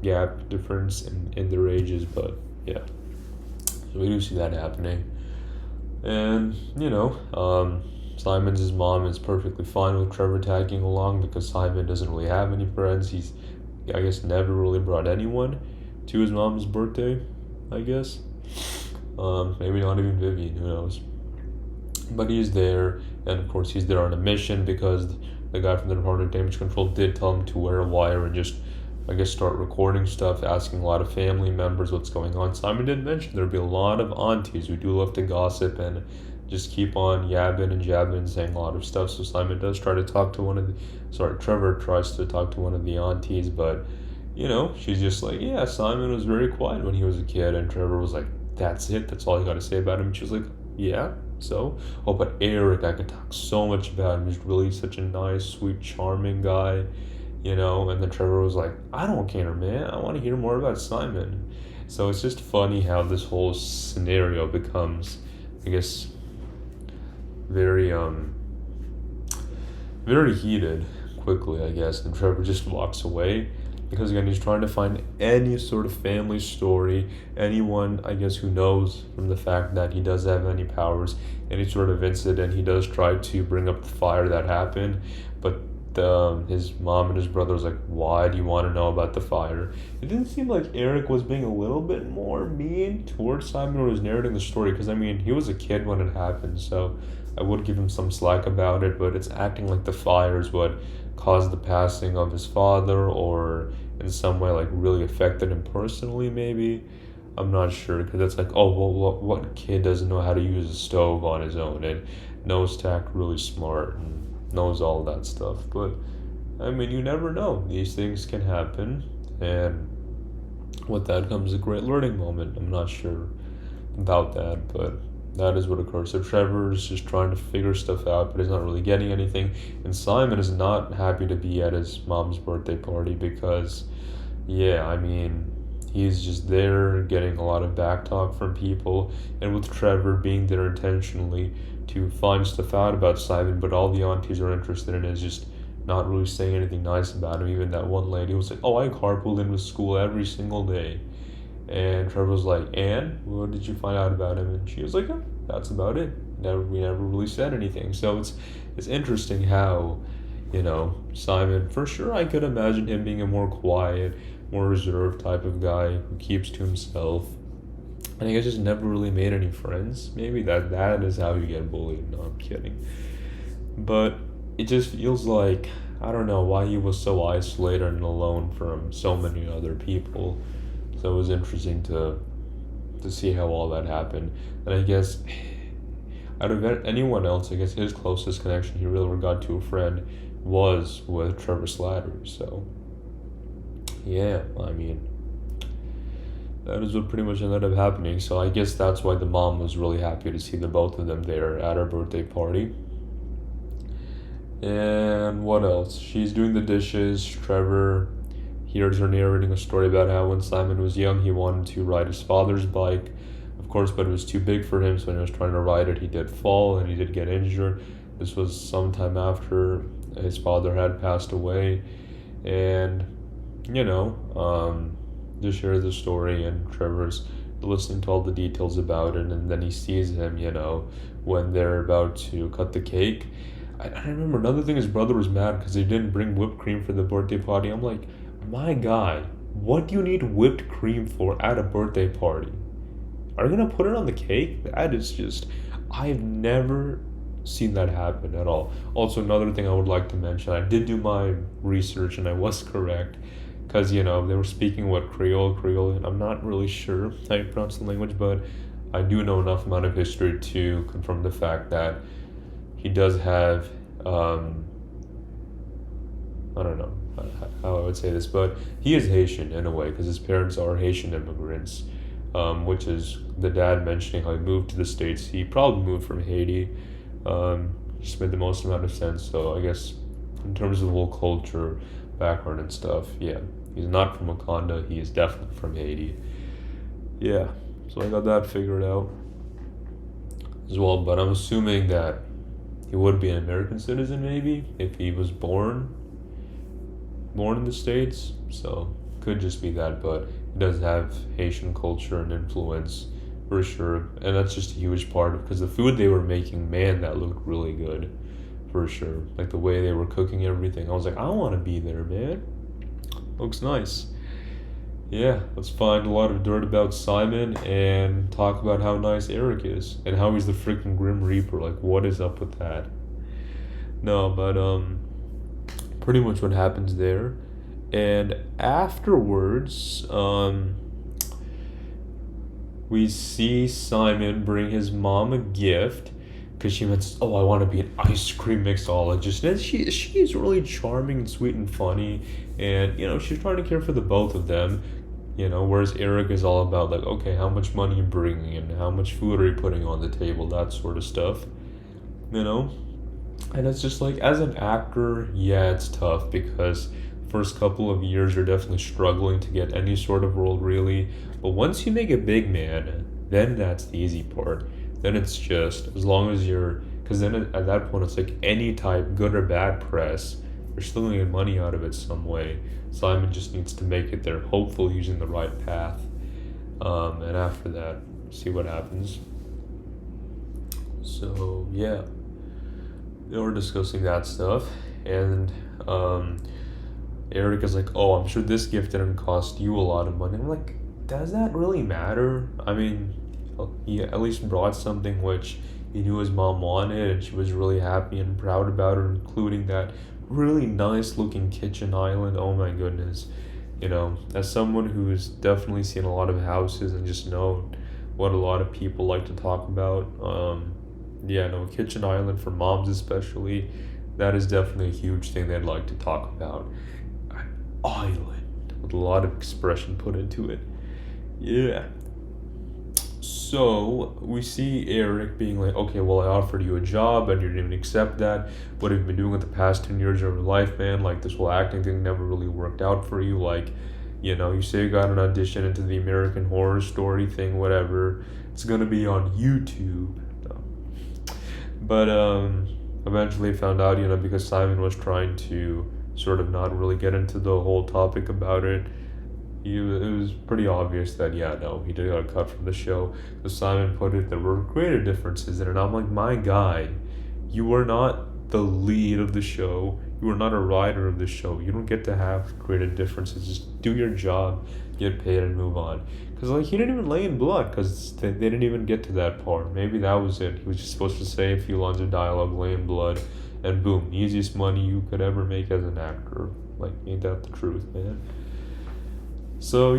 gap difference in their ages, but yeah. So we do see that happening. And, you know, Simon's mom is perfectly fine with Trevor tagging along because Simon doesn't really have any friends. He's, I guess, never really brought anyone to his mom's birthday, I guess. Maybe not even Vivian, who knows. But he's there, and of course he's there on a mission because the guy from the Department of Damage Control did tell him to wear a wire and just, I guess, start recording stuff, asking a lot of family members what's going on. Simon did mention there'd be a lot of aunties who do love to gossip and just keep on yabbing and jabbing and saying a lot of stuff. So Simon does try to talk to Trevor tries to talk to one of the aunties, but you know, she's just like, yeah, Simon was very quiet when he was a kid. And Trevor was like, that's it? That's all you got to say about him? And she was like, yeah, so? Oh, but Eric, I could talk so much about him. He's really such a nice, sweet, charming guy, you know? And then Trevor was like, I don't care, man. I want to hear more about Simon. So it's just funny how this whole scenario becomes, I guess, very heated quickly, I guess. And Trevor just walks away. because again, he's trying to find any sort of family story, anyone, I guess, who knows from the fact that he does have any powers, any sort of incident. He does try to bring up the fire that happened, but his mom and his brother was like, why do you want to know about the fire? It didn't seem like Eric was being a little bit more mean towards Simon when he was narrating the story, because I mean, he was a kid when it happened, so I would give him some slack about it, but it's acting like the fire is what caused the passing of his father, or in some way like really affected him personally, maybe. I'm not sure, because it's like, oh well, what kid doesn't know how to use a stove on his own and knows to act really smart and knows all that stuff? But I mean, you never know, these things can happen, and with that comes a great learning moment. I'm not sure about that, but that is what occurs. So Trevor is just trying to figure stuff out, but he's not really getting anything. And Simon is not happy to be at his mom's birthday party because, yeah, I mean, he's just there getting a lot of backtalk from people. And with Trevor being there intentionally to find stuff out about Simon, but all the aunties are interested in is just not really saying anything nice about him. Even that one lady was like, oh, I carpooled into school every single day. And Trevor was like, and what did you find out about him? And she was like, oh, that's about it. We never really said anything. So it's interesting how, Simon, for sure I could imagine him being a more quiet, more reserved type of guy who keeps to himself. And I guess just never really made any friends. Maybe that is how you get bullied. No, I'm kidding. But it just feels like, I don't know why he was so isolated and alone from so many other people. So it was interesting to see how all that happened. And I guess out of anyone else, I guess his closest connection he really ever got to a friend was with Trevor Slattery. So yeah, I mean, that is what pretty much ended up happening. So I guess that's why the mom was really happy to see the both of them there at her birthday party. And what else? She's doing the dishes. Trevor hears her narrating a story about how when Simon was young, he wanted to ride his father's bike, of course, but it was too big for him, so when he was trying to ride it, he did fall and he did get injured. This was sometime after his father had passed away, and, just shares the story, and Trevor's listening to all the details about it, and then he sees him, when they're about to cut the cake. I remember another thing, his brother was mad because he didn't bring whipped cream for the birthday party. I'm like, my guy, what do you need whipped cream for at a birthday party? Are you gonna put it on the cake? That is just, I've never seen that happen at all. Also, another thing I would like to mention, I did do my research and I was correct, because they were speaking Creole, and I'm not really sure how you pronounce the language, but I do know enough amount of history to confirm the fact that he does have, I don't know how I would say this, but he is Haitian in a way because his parents are Haitian immigrants, which is the dad mentioning how he moved to the States. He probably moved from Haiti, just made the most amount of sense. So I guess in terms of the whole culture, background and stuff, yeah, he's not from Wakanda, he is definitely from Haiti. Yeah, so I got that figured out as well, but I'm assuming that he would be an American citizen maybe if he was born in the States, so could just be that, but he does have Haitian culture and influence for sure, and that's just a huge part of, because the food they were making, man, that looked really good for sure. Like the way they were cooking everything, I was like, I want to be there, man. Looks nice. Yeah, let's find a lot of dirt about Simon and talk about how nice Eric is and how he's the freaking Grim Reaper. Like, what is up with that? No, but pretty much what happens there. And afterwards, we see Simon bring his mom a gift because she meant, oh, I want to be an ice cream mixologist. And she's really charming and sweet and funny. And, she's trying to care for the both of them. Whereas Eric is all about, like, okay, how much money are you bringing in? How much food are you putting on the table? That sort of stuff. And it's just like, as an actor, yeah, it's tough because first couple of years you're definitely struggling to get any sort of role, really. But once you make a big man, then that's the easy part. Then it's just, as long as you're, because then at that point it's like any type, good or bad press, they're still gonna get money out of it some way. Simon just needs to make it there, hopefully using the right path. And after that, see what happens. So yeah, they were discussing that stuff, and Eric is like, "Oh, I'm sure this gift didn't cost you a lot of money." I'm like, does that really matter? I mean, he at least brought something which he knew his mom wanted, and she was really happy and proud about it, including that really nice looking kitchen island. Oh my goodness. As someone who's definitely seen a lot of houses and just know what a lot of people like to talk about, yeah, no, kitchen island for moms especially, that is definitely a huge thing they'd like to talk about. An island with a lot of expression put into it. Yeah. So we see Eric being like, okay, well, I offered you a job and you didn't even accept that. What have you been doing with the past 10 years of your life, man? Like, this whole acting thing never really worked out for you. Like, you say you got an audition into the American Horror Story thing, whatever. It's going to be on YouTube. No. But eventually found out, because Simon was trying to sort of not really get into the whole topic about it. It was pretty obvious that, yeah, no, he did got cut from the show. So Simon put it, there were greater differences in it. And I'm like, my guy, you were not the lead of the show. You were not a writer of the show. You don't get to have greater differences. Just do your job, get paid, and move on. Because, he didn't even lay in blood, because they didn't even get to that part. Maybe that was it. He was just supposed to say a few lines of dialogue, lay in blood, and boom, easiest money you could ever make as an actor. Like, ain't that the truth, man? So,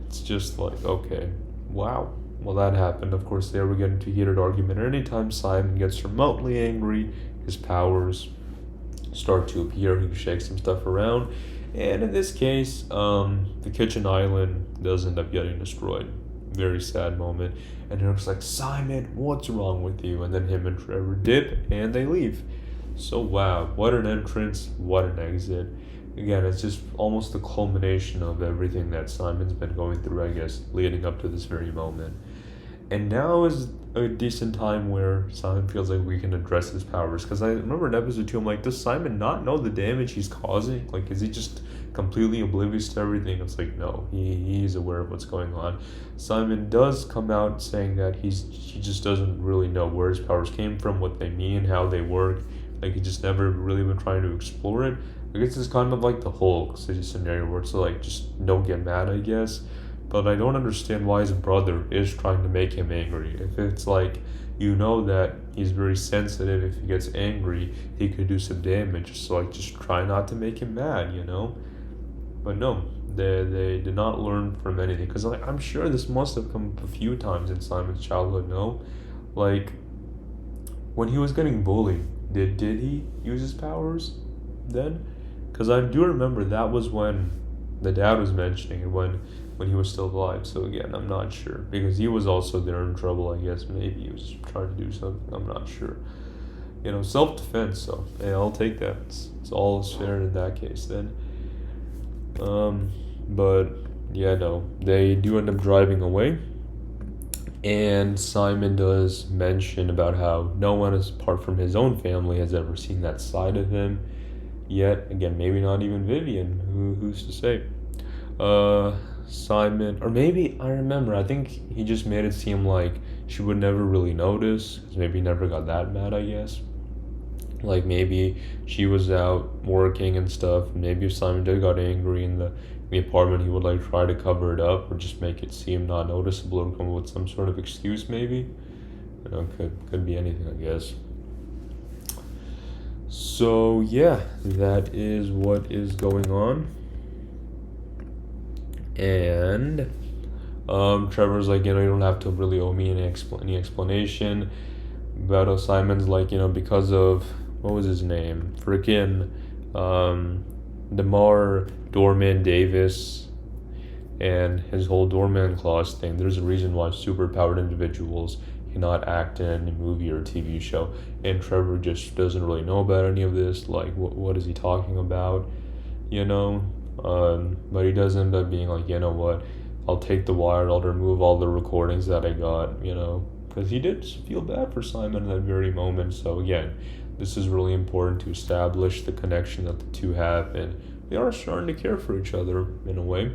it's just like, okay, wow. Well, that happened. Of course, they were getting into a heated argument. Anytime Simon gets remotely angry, his powers start to appear. He shakes some stuff around. And in this case, the kitchen island does end up getting destroyed. Very sad moment. And Eric's like, Simon, what's wrong with you? And then him and Trevor dip, and they leave. So, wow, what an entrance, what an exit. Again, it's just almost the culmination of everything that Simon's been going through, I guess, leading up to this very moment. And now is a decent time where Simon feels like we can address his powers. Because I remember in episode 2, I'm like, does Simon not know the damage he's causing? Like, is he just completely oblivious to everything? It's like, no, he's aware of what's going on. Simon does come out saying that he just doesn't really know where his powers came from, what they mean, how they work. Like, he just never really been trying to explore it. I guess it's kind of like the Hulk scenario where it's like, just don't get mad, I guess. But I don't understand why his brother is trying to make him angry. If it's like, that he's very sensitive, if he gets angry, he could do some damage. So, just try not to make him mad, But no, they did not learn from anything. Because, I'm sure this must have come up a few times in Simon's childhood, no? Like, when he was getting bullied, did he use his powers then? Because I do remember that was when the dad was mentioning it, when he was still alive. So again, I'm not sure. Because he was also there in trouble, I guess. Maybe he was trying to do something. I'm not sure. Self-defense, so yeah, I'll take that. It's all is fair in that case then. But yeah, no. They do end up driving away. And Simon does mention about how no one, apart from his own family, has ever seen that side of him. Yet, again, maybe not even Vivian. Who's to say? Simon, or maybe, I think he just made it seem like she would never really notice, because maybe he never got that mad, I guess. Like, maybe she was out working and stuff, and maybe if Simon did got angry in the apartment, he would, try to cover it up, or just make it seem not noticeable, or come up with some sort of excuse, maybe. Could be anything, I guess. So yeah, that is what is going on. And Trevor's like, you don't have to really owe me any explanation. But Simon's like, because of, what was his name? Frickin' DeMar Dorman Davis and his whole Dorman clause thing. There's a reason why superpowered individuals cannot act in a movie or TV show, and Trevor just doesn't really know about any of this. Like, what is he talking about? But he does end up being like, what? I'll take the wire. I'll remove all the recordings that I got. Because he did feel bad for Simon in that very moment. So again, this is really important to establish the connection that the two have, and they are starting to care for each other in a way.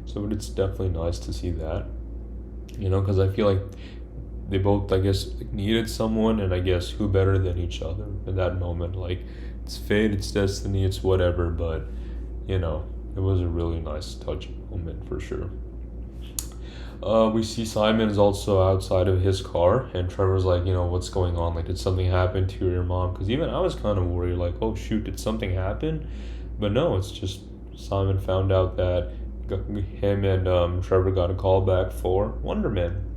So it's definitely nice to see that, because I feel like they both, I guess, needed someone, and I guess who better than each other in that moment. Like, it's fate, it's destiny, it's whatever, but it was a really nice touching moment for sure. We see Simon is also outside of his car, and Trevor's like, what's going on? Like, did something happen to your mom? Because even I was kind of worried, like, oh shoot, did something happen? But no, it's just Simon found out that him and Trevor got a call back for Wonder Man.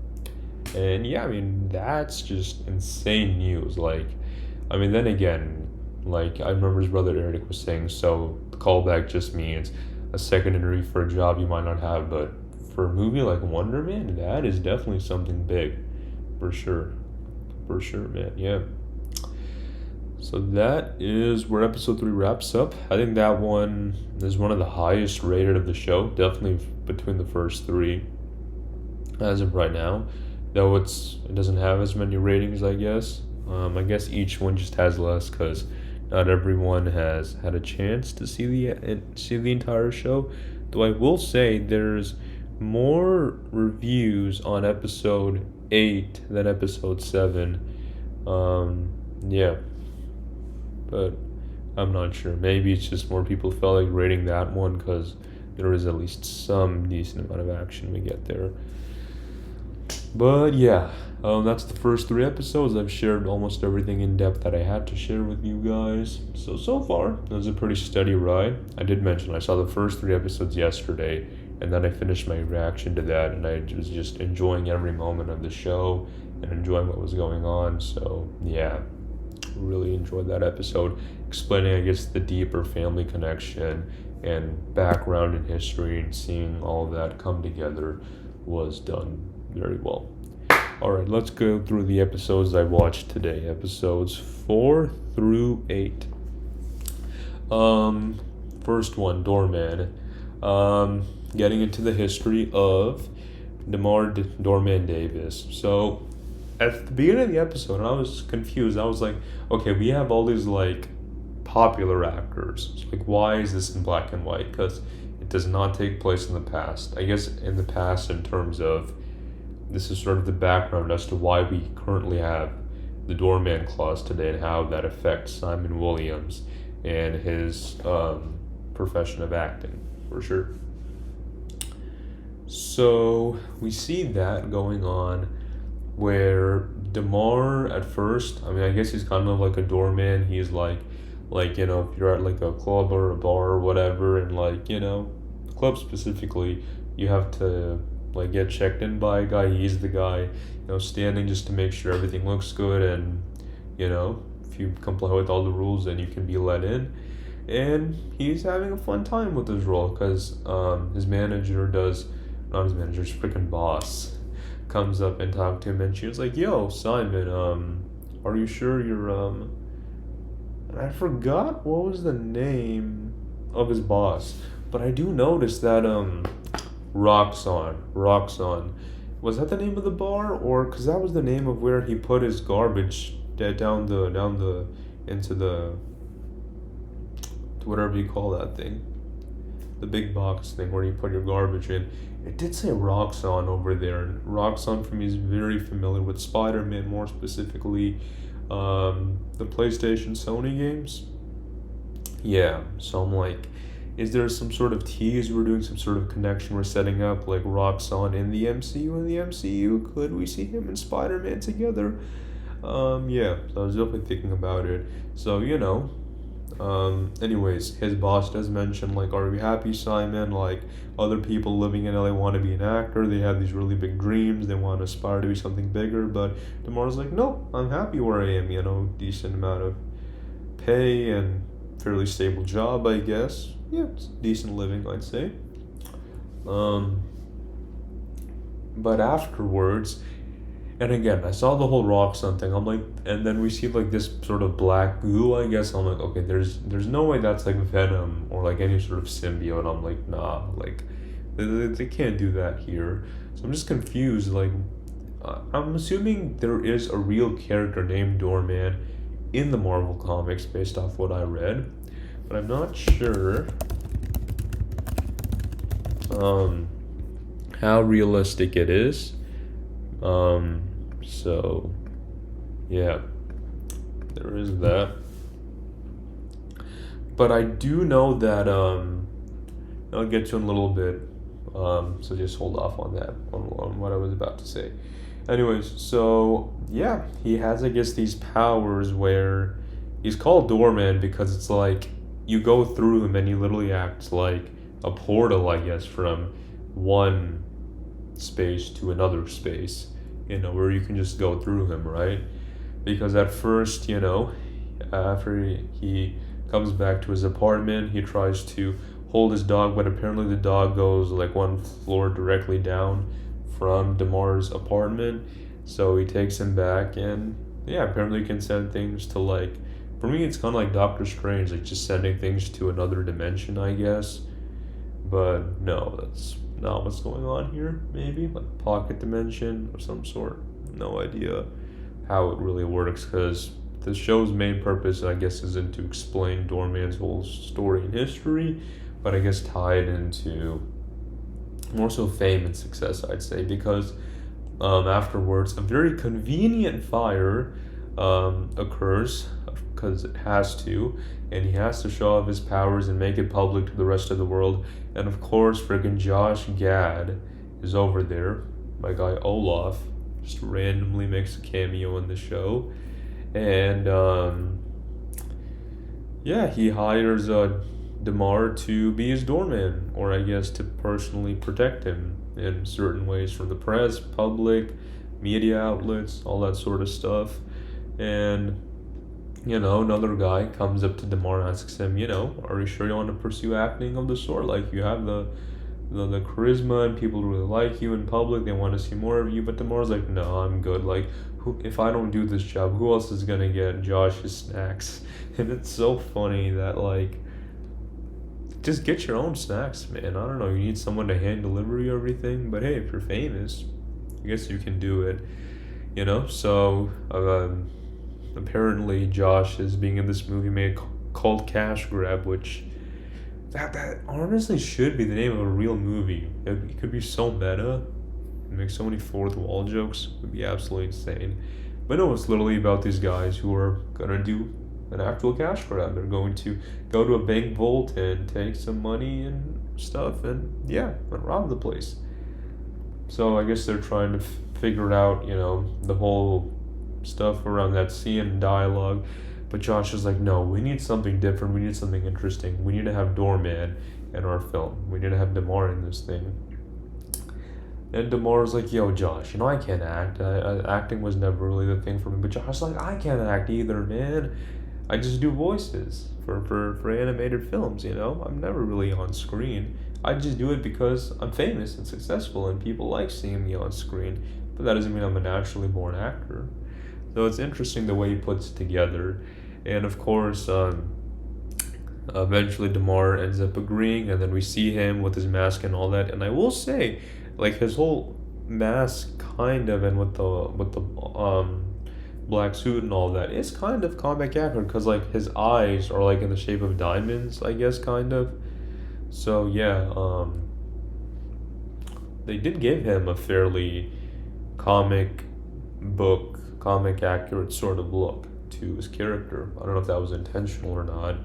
And yeah, I mean, that's just insane news. Like, I mean, then again, like, I remember his brother Eric was saying, so the callback just means a second interview for a job you might not have, but for a movie like Wonder Man, that is definitely something big, for sure. For sure, man, yeah. So that is where episode 3 wraps up. I think that one is one of the highest rated of the show, definitely between the first 3 as of right now. Though it doesn't have as many ratings, I guess. I guess each one just has less because not everyone has had a chance to see the entire show. Though I will say there's more reviews on episode 8 than episode 7. Yeah, but I'm not sure. Maybe it's just more people felt like rating that one because there is at least some decent amount of action we get there. But yeah, that's the first 3 episodes. I've shared almost everything in depth that I had to share with you guys. So far, it was a pretty steady ride. I did mention I saw the first 3 episodes yesterday, and then I finished my reaction to that, and I was just enjoying every moment of the show and enjoying what was going on. So yeah, really enjoyed that episode, explaining, I guess, the deeper family connection and background and history, and seeing all of that come together was done very well. Alright, let's go through the episodes I watched today. Episodes 4 through 8. First one, Doorman. Getting into the history of DeMar Doorman Davis. So, at the beginning of the episode, I was confused. I was like, okay, we have all these, like, popular actors. So, like, why is this in black and white? Because it does not take place in the past. I guess in the past, in terms of this is sort of the background as to why we currently have the doorman clause today and how that affects Simon Williams and his profession of acting, for sure. So we see that going on where DeMar at first, I mean, I guess he's kind of like a doorman. He's like, if you're at like a club or a bar or whatever, and like, the club specifically, you have to like get checked in by a guy. He's the guy, standing just to make sure everything looks good, and if you comply with all the rules, then you can be let in. And he's having a fun time with his role because his manager not his manager, his freaking boss comes up and talks to him, and she was like, "Yo, Simon, are you sure you're and I forgot what was the name of his boss, but I do notice that Roxxon. Was that the name of the bar, or because that was the name of where he put his garbage down the into the whatever you call that thing, the big box thing where you put your garbage in. It did say Roxxon over there, and Roxxon for me is very familiar with Spider-Man, more specifically, the PlayStation Sony games. Yeah, so I'm like, is there some sort of tease we're doing, some sort of connection we're setting up, like Roxxon in the MCU? In the MCU, could we see him and Spider-Man together? Yeah, so I was definitely thinking about it. So, anyways, his boss does mention, like, are you happy, Simon? Like, other people living in LA want to be an actor. They have these really big dreams. They want to aspire to be something bigger. But DeMar's like, no, I'm happy where I am, decent amount of pay and fairly stable job, I guess. Yeah, it's decent living, I'd say. But afterwards, and again, I saw the whole Roxxon thing. I'm like, and then we see like this sort of black goo, I guess. I'm like, okay, there's no way that's like Venom or like any sort of symbiote. I'm like, nah, like they can't do that here. So I'm just confused. Like, I'm assuming there is a real character named Doorman in the Marvel comics based off what I read, but I'm not sure how realistic it is. So yeah, there is that. But I do know that I'll get to in a little bit. So just hold off on that, on what I was about to say. Anyways, so yeah, he has, I guess, these powers where he's called Doorman because it's like you go through him and he literally acts like a portal, I guess, from one space to another space, where you can just go through him, right? Because at first, after he comes back to his apartment, he tries to hold his dog, but apparently the dog goes like one floor directly down from Damar's apartment. So he takes him back, and yeah, apparently you can send things to, like, for me it's kind of like Doctor Strange, like just sending things to another dimension, I guess. But no, that's not what's going on here. Maybe like pocket dimension or some sort. No idea how it really works, because the show's main purpose, I guess, isn't to explain Doorman's whole story and history, but I guess tie it into more so fame and success, I'd say, because afterwards a very convenient fire occurs, because it has to, and he has to show off his powers and make it public to the rest of the world. And of course, friggin' Josh Gad is over there. My guy Olaf just randomly makes a cameo in the show, and yeah, he hires Damar to be his doorman, or I guess to personally protect him in certain ways from the press, public, media outlets, all that sort of stuff. And another guy comes up to Damar and asks him, are you sure you want to pursue acting of the sort? Like, you have the charisma and people really like you in public, they want to see more of you. But Damar's like, no, I'm good. Like, if I don't do this job, who else is gonna get Josh's snacks? And it's so funny that, like, just get your own snacks, man. I don't know, you need someone to hand deliver you everything, but hey, if you're famous, I guess you can do it, So apparently Josh is being in this movie made called Cash Grab, which that honestly should be the name of a real movie. It could be so meta, make so many fourth wall jokes, it would be absolutely insane. But no, it's literally about these guys who are gonna do an actual cash grab. They're going to go to a bank vault and take some money and stuff, and yeah, and rob the place. So I guess they're trying to figure out, the whole stuff around that scene and dialogue. But Josh is like, no, we need something different. We need something interesting. We need to have Doorman in our film. We need to have Damar in this thing. And Damar's like, yo, Josh, I can't act. Acting was never really the thing for me. But Josh's like, I can't act either, man. I just do voices for animated films, I'm never really on screen. I just do it because I'm famous and successful and people like seeing me on screen. But that doesn't mean I'm a naturally born actor. So it's interesting the way he puts it together. And of course, eventually Damar ends up agreeing, and then we see him with his mask and all that. And I will say, like, his whole mask kind of, and with the black suit and all that, is kind of comic accurate, because like his eyes are like in the shape of diamonds, I guess, kind of. So yeah, they did give him a fairly comic accurate sort of look to his character. I don't know if that was intentional or not.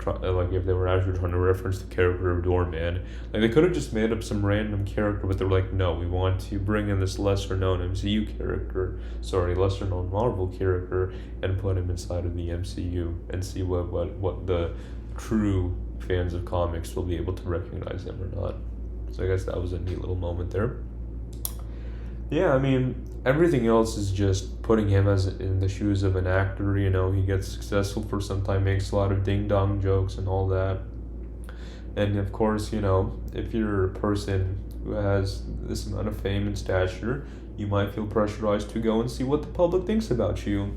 Like, if they were actually trying to reference the character of Doorman. Like, they could have just made up some random character, but they were like, no, we want to bring in this lesser known lesser known Marvel character, and put him inside of the MCU and see what the true fans of comics will be able to recognize him or not. So I guess that was a neat little moment there. Yeah, I mean, everything else is just putting him as in the shoes of an actor. He gets successful for some time, makes a lot of ding dong jokes and all that. And of course, if you're a person who has this amount of fame and stature, you might feel pressurized to go and see what the public thinks about you.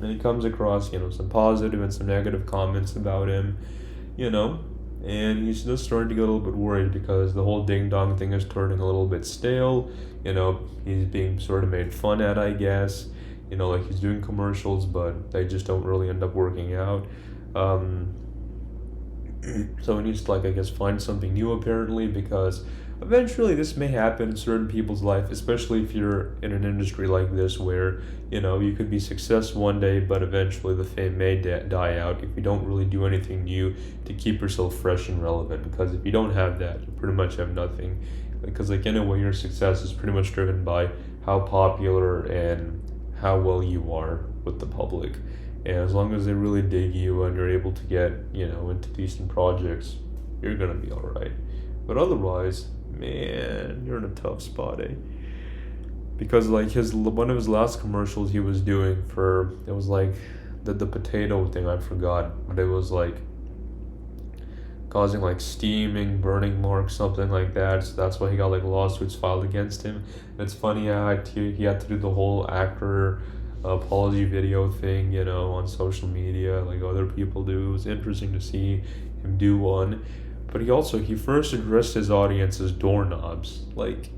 And he comes across, some positive and some negative comments about him, and he's just starting to get a little bit worried, because the whole ding dong thing is turning a little bit stale. He's being sort of made fun at, I guess. Like he's doing commercials, but they just don't really end up working out. Um, so he needs to, like, I guess, find something new apparently, because eventually this may happen in certain people's life, especially if you're in an industry like this where, you could be success one day, but eventually the fame may die out if you don't really do anything new to keep yourself fresh and relevant. Because if you don't have that, you pretty much have nothing. Because, like, in a way, your success is pretty much driven by how popular and how well you are with the public. And as long as they really dig you and you're able to get, into decent projects, you're gonna be alright. But otherwise, man, you're in a tough spot, eh? Because, like, his one of his last commercials he was doing for, it was like the potato thing, I forgot, but it was like causing like steaming, burning marks, something like that. So that's why he got like lawsuits filed against him. And it's funny how he had to do the whole actor apology video thing, on social media, like other people do. It was interesting to see him do one. But he first addressed his audience as doorknobs. Like,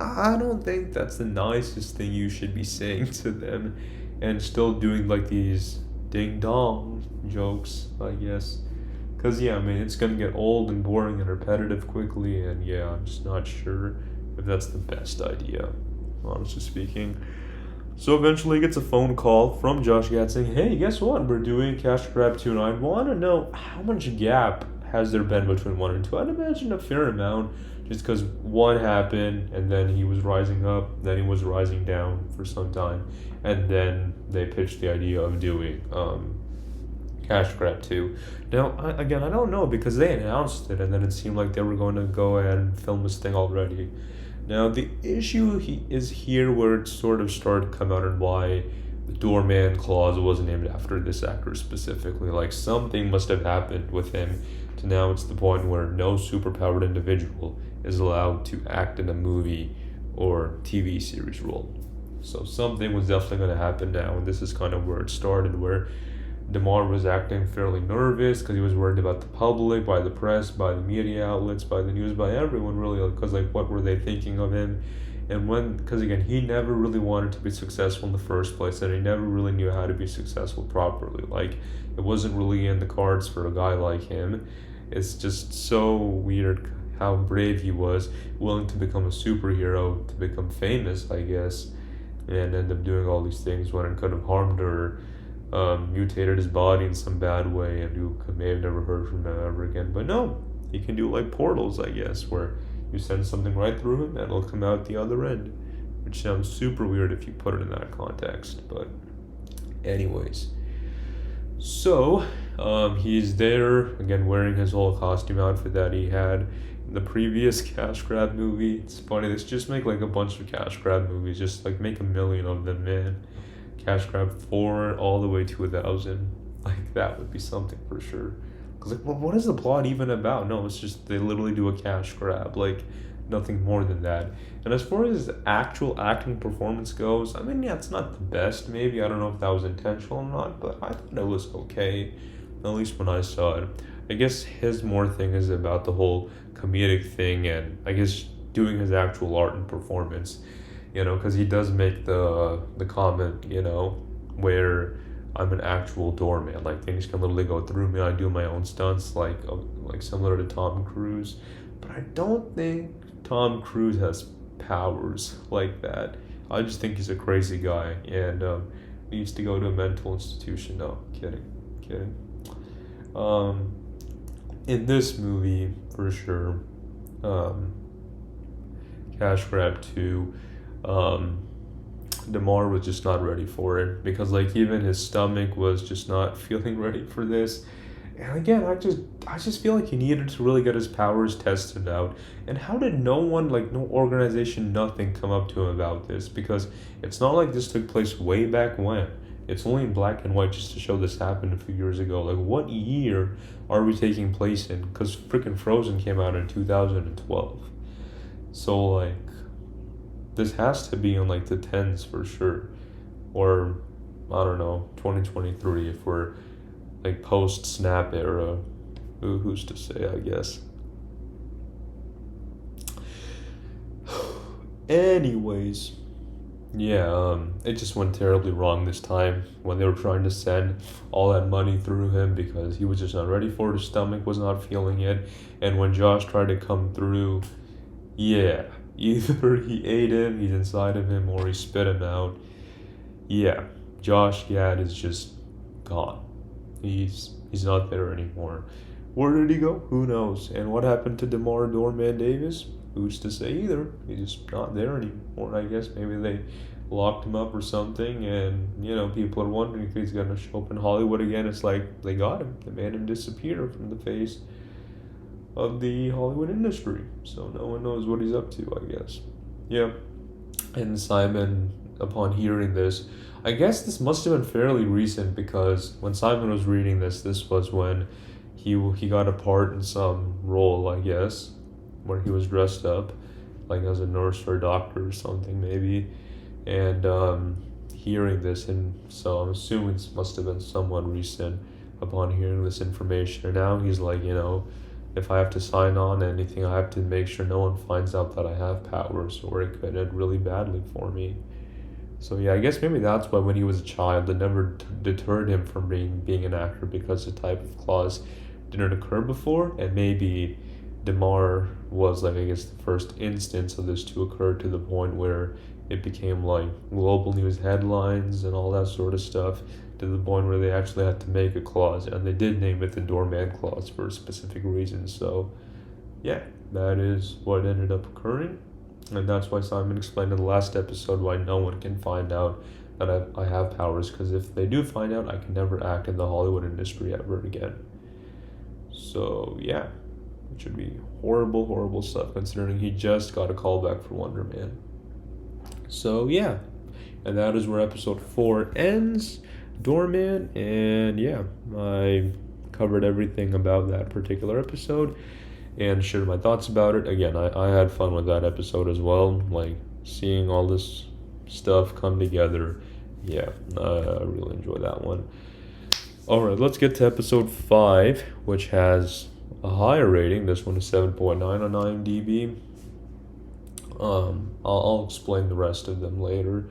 I don't think that's the nicest thing you should be saying to them, and still doing like these ding dong jokes, I guess. Because, yeah, I mean, it's going to get old and boring and repetitive quickly, and yeah, I'm just not sure if that's the best idea, honestly speaking. So eventually he gets a phone call from Josh Gad saying, hey, guess what? We're doing Cash Grab 2, and I want to know how much gap has there been between 1 and 2? I'd imagine a fair amount, just because 1 happened, and then he was rising up, then he was rising down for some time, and then they pitched the idea of doing Cash Grab 2. Now, I don't know, because they announced it, and then it seemed like they were going to go ahead and film this thing already. Now, the issue is here where it sort of started to come out, and why the doorman clause was named after this actor specifically. Like, something must have happened with him to now it's the point where no superpowered individual is allowed to act in a movie or TV series role. So something was definitely going to happen now, and this is kind of where it started, where DeMar was acting fairly nervous because he was worried about the public, by the press, by the media outlets, by the news, by everyone really, because, like, what were they thinking of him? And because again, he never really wanted to be successful in the first place, and he never really knew how to be successful properly. Like, it wasn't really in the cards for a guy like him. It's just so weird how brave he was, willing to become a superhero, to become famous, I guess, and end up doing all these things when it could have harmed her, mutated his body in some bad way, and you may have never heard from him ever again. But no, he can do like portals, I guess, where you send something right through him and it'll come out the other end, which sounds super weird if you put it in that context. But anyways, so he's there again wearing his whole costume outfit that he had in the previous Cash Grab movie. It's funny, let's just make like a bunch of Cash Grab movies, just like make 1,000,000 of them, man. Cash Grab 4 all the way to 1,000. Like, that would be something for sure. Because, like, well, what is the plot even about? No, it's just they literally do a cash grab. Like, nothing more than that. And as far as actual acting performance goes, I mean, yeah, it's not the best, maybe. I don't know if that was intentional or not, but I thought it was okay, at least when I saw it. I guess his more thing is about the whole comedic thing, and I guess doing his actual art and performance. Because he does make the comment, where I'm an actual doorman. Like, things can literally go through me. I do my own stunts, like similar to Tom Cruise. But I don't think Tom Cruise has powers like that. I just think he's a crazy guy, and needs to go to a mental institution. No, kidding. In this movie, for sure, Cash Grab 2, DeMar was just not ready for it, because, like, even his stomach was just not feeling ready for this. And again, I just feel like he needed to really get his powers tested out. And how did no one, like, no organization, nothing come up to him about this? Because it's not like this took place way back when. It's only in black and white just to show this happened a few years ago. Like, what year are we taking place in? Because freaking Frozen came out in 2012. So, like, this has to be in, like, the 10s for sure. Or, I don't know, 2023 if we're, like, post-Snap era. Who's to say, I guess. Anyways, Yeah, it just went terribly wrong this time when they were trying to send all that money through him because he was just not ready for it. His stomach was not feeling it. And when Josh tried to come through, yeah, either he ate him, he's inside of him, or he spit him out. Yeah, Josh Gad is just gone. He's not there anymore. Where did he go? Who knows? And what happened to DeMar Doorman Davis? Who's to say either? He's just not there anymore. I guess maybe they locked him up or something, and people are wondering if he's gonna show up in Hollywood again. It's like they got him. They made him disappear from the face of the Hollywood industry. So no one knows what he's up to, I guess. Yeah. And Simon, upon hearing this, I guess this must have been fairly recent because when Simon was reading this was when he got a part in some role, I guess, where he was dressed up, like as a nurse or a doctor or something maybe, and hearing this, and so I'm assuming it must have been somewhat recent upon hearing this information. And now he's like, if I have to sign on to anything, I have to make sure no one finds out that I have powers, or it could end really badly for me. So yeah, I guess maybe that's why when he was a child, it never deterred him from being an actor because the type of clause didn't occur before, and maybe Demar was like I guess the first instance of this to occur to the point where it became like global news headlines and all that sort of stuff to the point where they actually had to make a clause, and they did name it the doorman clause for a specific reason. So yeah, that is what ended up occurring. And that's why Simon explained in the last episode why no one can find out that I have powers, because if they do find out, I can never act in the Hollywood industry ever again. So, yeah, it should be horrible, horrible stuff considering he just got a call back for Wonder Man. So, yeah, and that is where episode 4 ends. Doorman, and yeah, I covered everything about that particular episode and shared my thoughts about it. Again, I had fun with that episode as well, like seeing all this stuff come together. Yeah, I really enjoy that one. Alright, let's get to episode 5, which has a higher rating. This one is 7.9 on IMDb. I'll explain the rest of them later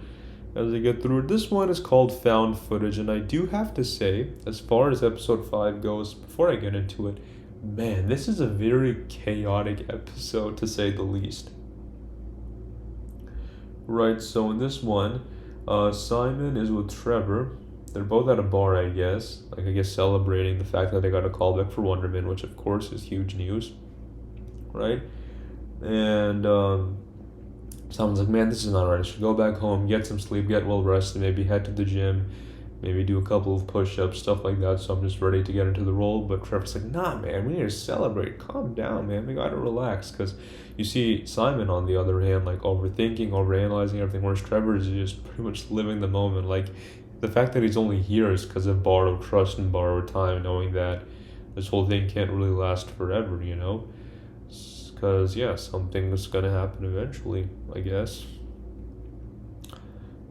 as I get through it. This one is called Found Footage, and I do have to say, as far as episode 5 goes, before I get into it, man, this is a very chaotic episode to say the least. Right, so in this one, Simon is with Trevor. They're both at a bar, I guess. Like, I guess celebrating the fact that they got a callback for Wonder Man, which of course is huge news. Right? And Simon's like, man, this is not right. I should go back home, get some sleep, get well rested, maybe head to the gym, maybe do a couple of push-ups, stuff like that, so I'm just ready to get into the role. But Trevor's like, nah, man, we need to celebrate. Calm down, man. We gotta relax. Because you see Simon, on the other hand, like overthinking, overanalyzing everything, whereas Trevor is just pretty much living the moment. Like, the fact that he's only here is because of borrowed trust and borrowed time, knowing that this whole thing can't really last forever, Because, yeah, something's gonna happen eventually, I guess.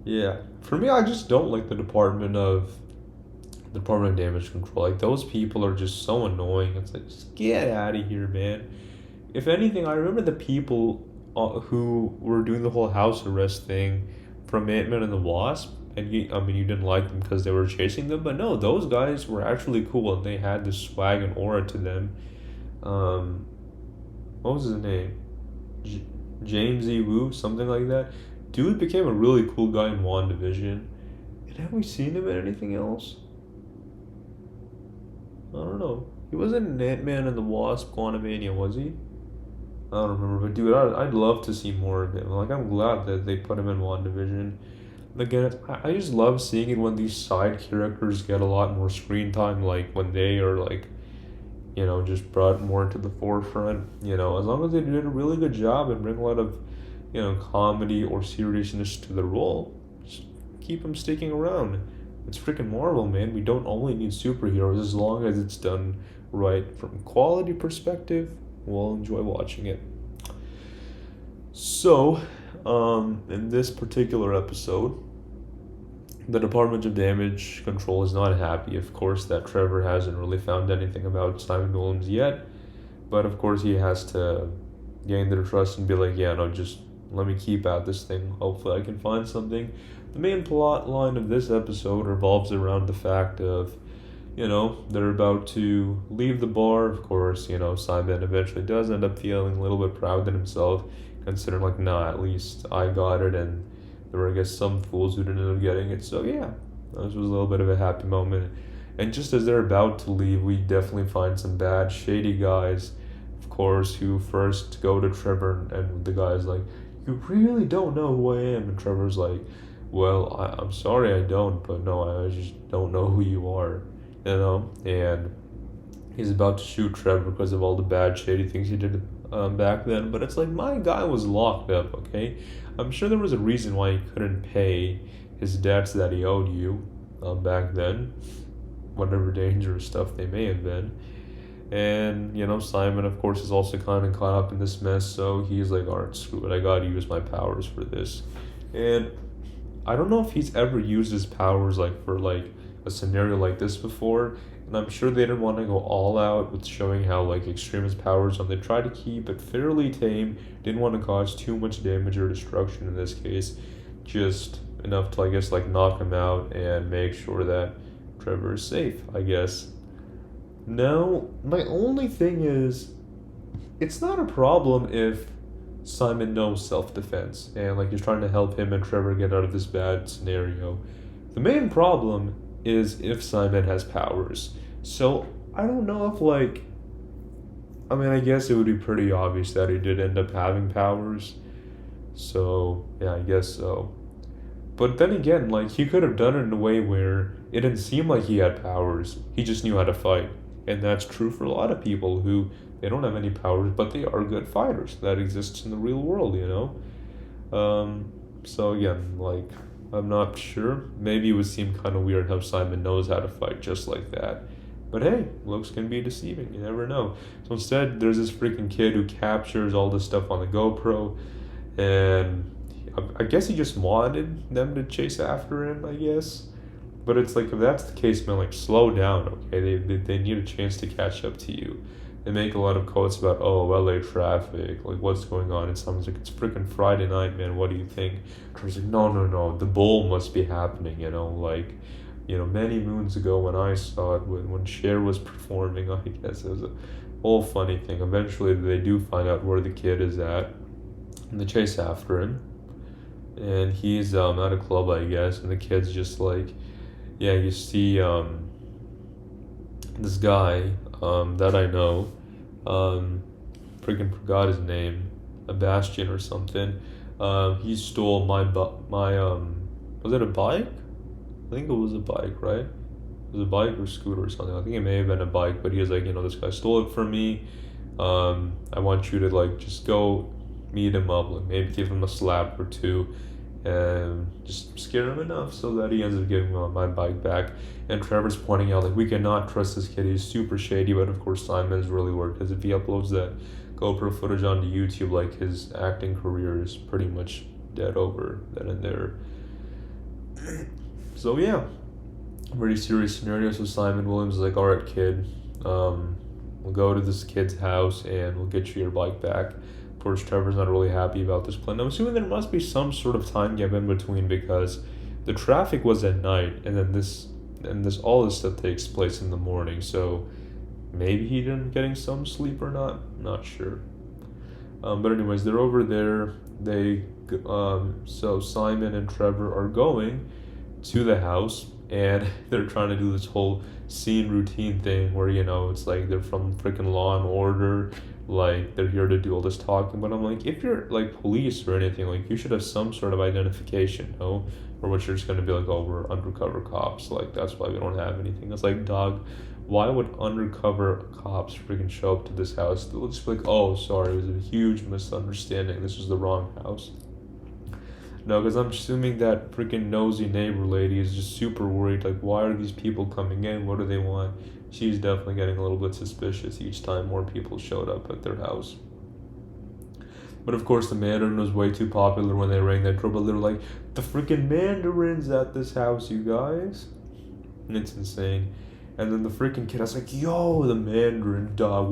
Yeah. For me, I just don't like the Department of Damage Control. Like, those people are just so annoying. It's like, just get out of here, man. If anything, I remember the people who were doing the whole house arrest thing from Ant-Man and the Wasp, and you didn't like them because they were chasing them, but no, those guys were actually cool, and they had this swag and aura to them. What was his name? James E. Woo, something like that. Dude became a really cool guy in WandaVision. And have we seen him in anything else? I don't know. He wasn't in Ant-Man and the Wasp Quantumania, was he? I don't remember, but dude, I'd love to see more of him. Like, I'm glad that they put him in WandaVision. Again, I just love seeing it when these side characters get a lot more screen time, like when they are like, just brought more to the forefront. As long as they did a really good job and bring a lot of, comedy or seriousness to the role, just keep them sticking around. It's freaking Marvel, man. We don't only need superheroes as long as it's done right from quality perspective. We'll enjoy watching it. So, in this particular episode, the Department of Damage Control is not happy, of course, that Trevor hasn't really found anything about Simon Williams yet. But of course, he has to gain their trust and be like, yeah, no, just let me keep at this thing. Hopefully I can find something. The main plot line of this episode revolves around the fact of, they're about to leave the bar. Of course, Simon eventually does end up feeling a little bit proud in himself, considering, like, nah, at least I got it, and there were, I guess, some fools who didn't end up getting it. So, yeah, this was a little bit of a happy moment. And just as they're about to leave, we definitely find some bad, shady guys, of course, who first go to Trevor, and the guy's like, "You really don't know who I am?" And Trevor's like, "Well, I'm sorry I don't, but no, I just don't know who you are." And he's about to shoot Trevor because of all the bad, shady things he did back then. But it's like, my guy was locked up, okay? I'm sure there was a reason why he couldn't pay his debts that he owed you back then, whatever dangerous stuff they may have been. And, Simon, of course, is also kind of caught up in this mess, so he's like, alright, screw it, I gotta use my powers for this. And I don't know if he's ever used his powers, like, for, like, a scenario like this before, and I'm sure they didn't want to go all out with showing how, like, extreme his powers are. They tried to keep it fairly tame, didn't want to cause too much damage or destruction in this case, just enough to, I guess, like, knock him out and make sure that Trevor is safe, I guess. Now, my only thing is, it's not a problem if Simon knows self-defense and, like, he's trying to help him and Trevor get out of this bad scenario. The main problem is if Simon has powers. So I don't know if, like, I guess it would be pretty obvious that he did end up having powers. So yeah, I guess so. But then again, like, he could have done it in a way where it didn't seem like he had powers. He just knew how to fight. And that's true for a lot of people who they don't have any powers, but they are good fighters. That exists in the real world, So again, like, I'm not sure. Maybe it would seem kind of weird how Simon knows how to fight just like that. But hey, looks can be deceiving. You never know. So instead, there's this freaking kid who captures all this stuff on the GoPro. And I guess he just wanted them to chase after him, I guess. But it's like, if that's the case, man, like, slow down, okay? They need a chance to catch up to you. They make a lot of quotes about, oh, LA traffic, like, what's going on? And someone's like, it's freaking Friday night, man, what do you think? Trevor's like, no, the bowl must be happening, many moons ago when I saw it, when Cher was performing, I guess it was a whole funny thing. Eventually, they do find out where the kid is at, and they chase after him. And he's at a club, I guess, and the kid's just like, yeah, you see this guy that I know, freaking forgot his name, a Bastion or something. He stole my was it a bike? I think it was a bike, right? It was a bike or scooter or something. I think it may have been a bike, but he was like, this guy stole it from me. I want you to, like, just go meet him up, like, maybe give him a slap or two, and just scare him enough so that he ends up giving my bike back. And Trevor's pointing out, like, we cannot trust this kid, he's super shady. But of course Simon's really worried, because if he uploads that GoPro footage onto YouTube, like, his acting career is pretty much dead over then and there. So yeah, pretty serious scenario. So Simon Williams is like, alright kid, we'll go to this kid's house and we'll get you your bike back. Of course, Trevor's not really happy about this plan. I'm assuming there must be some sort of time gap in between, because the traffic was at night, and then all this stuff takes place in the morning. So maybe he didn't getting some sleep or not sure. But anyways, they're over there. So Simon and Trevor are going to the house, and they're trying to do this whole scene routine thing where, it's like they're from freaking Law and Order, like, they're here to do all this talking. But I'm like, if you're, like, police or anything, like, you should have some sort of identification, no? Or what, you're just gonna be like, oh, we're undercover cops, like, that's why we don't have anything. It's like, dog, why would undercover cops freaking show up to this house? They'll just be like, oh, sorry, it was a huge misunderstanding, this was the wrong house. No, because I'm assuming that freaking nosy neighbor lady is just super worried, like, why are these people coming in, what do they want? She's definitely getting a little bit suspicious each time more people showed up at their house. But of course, the Mandarin was way too popular when they rang that doorbell. They were like, the freaking Mandarin's at this house, you guys. And it's insane. And then the freaking kid, I was like, yo, the Mandarin, dog.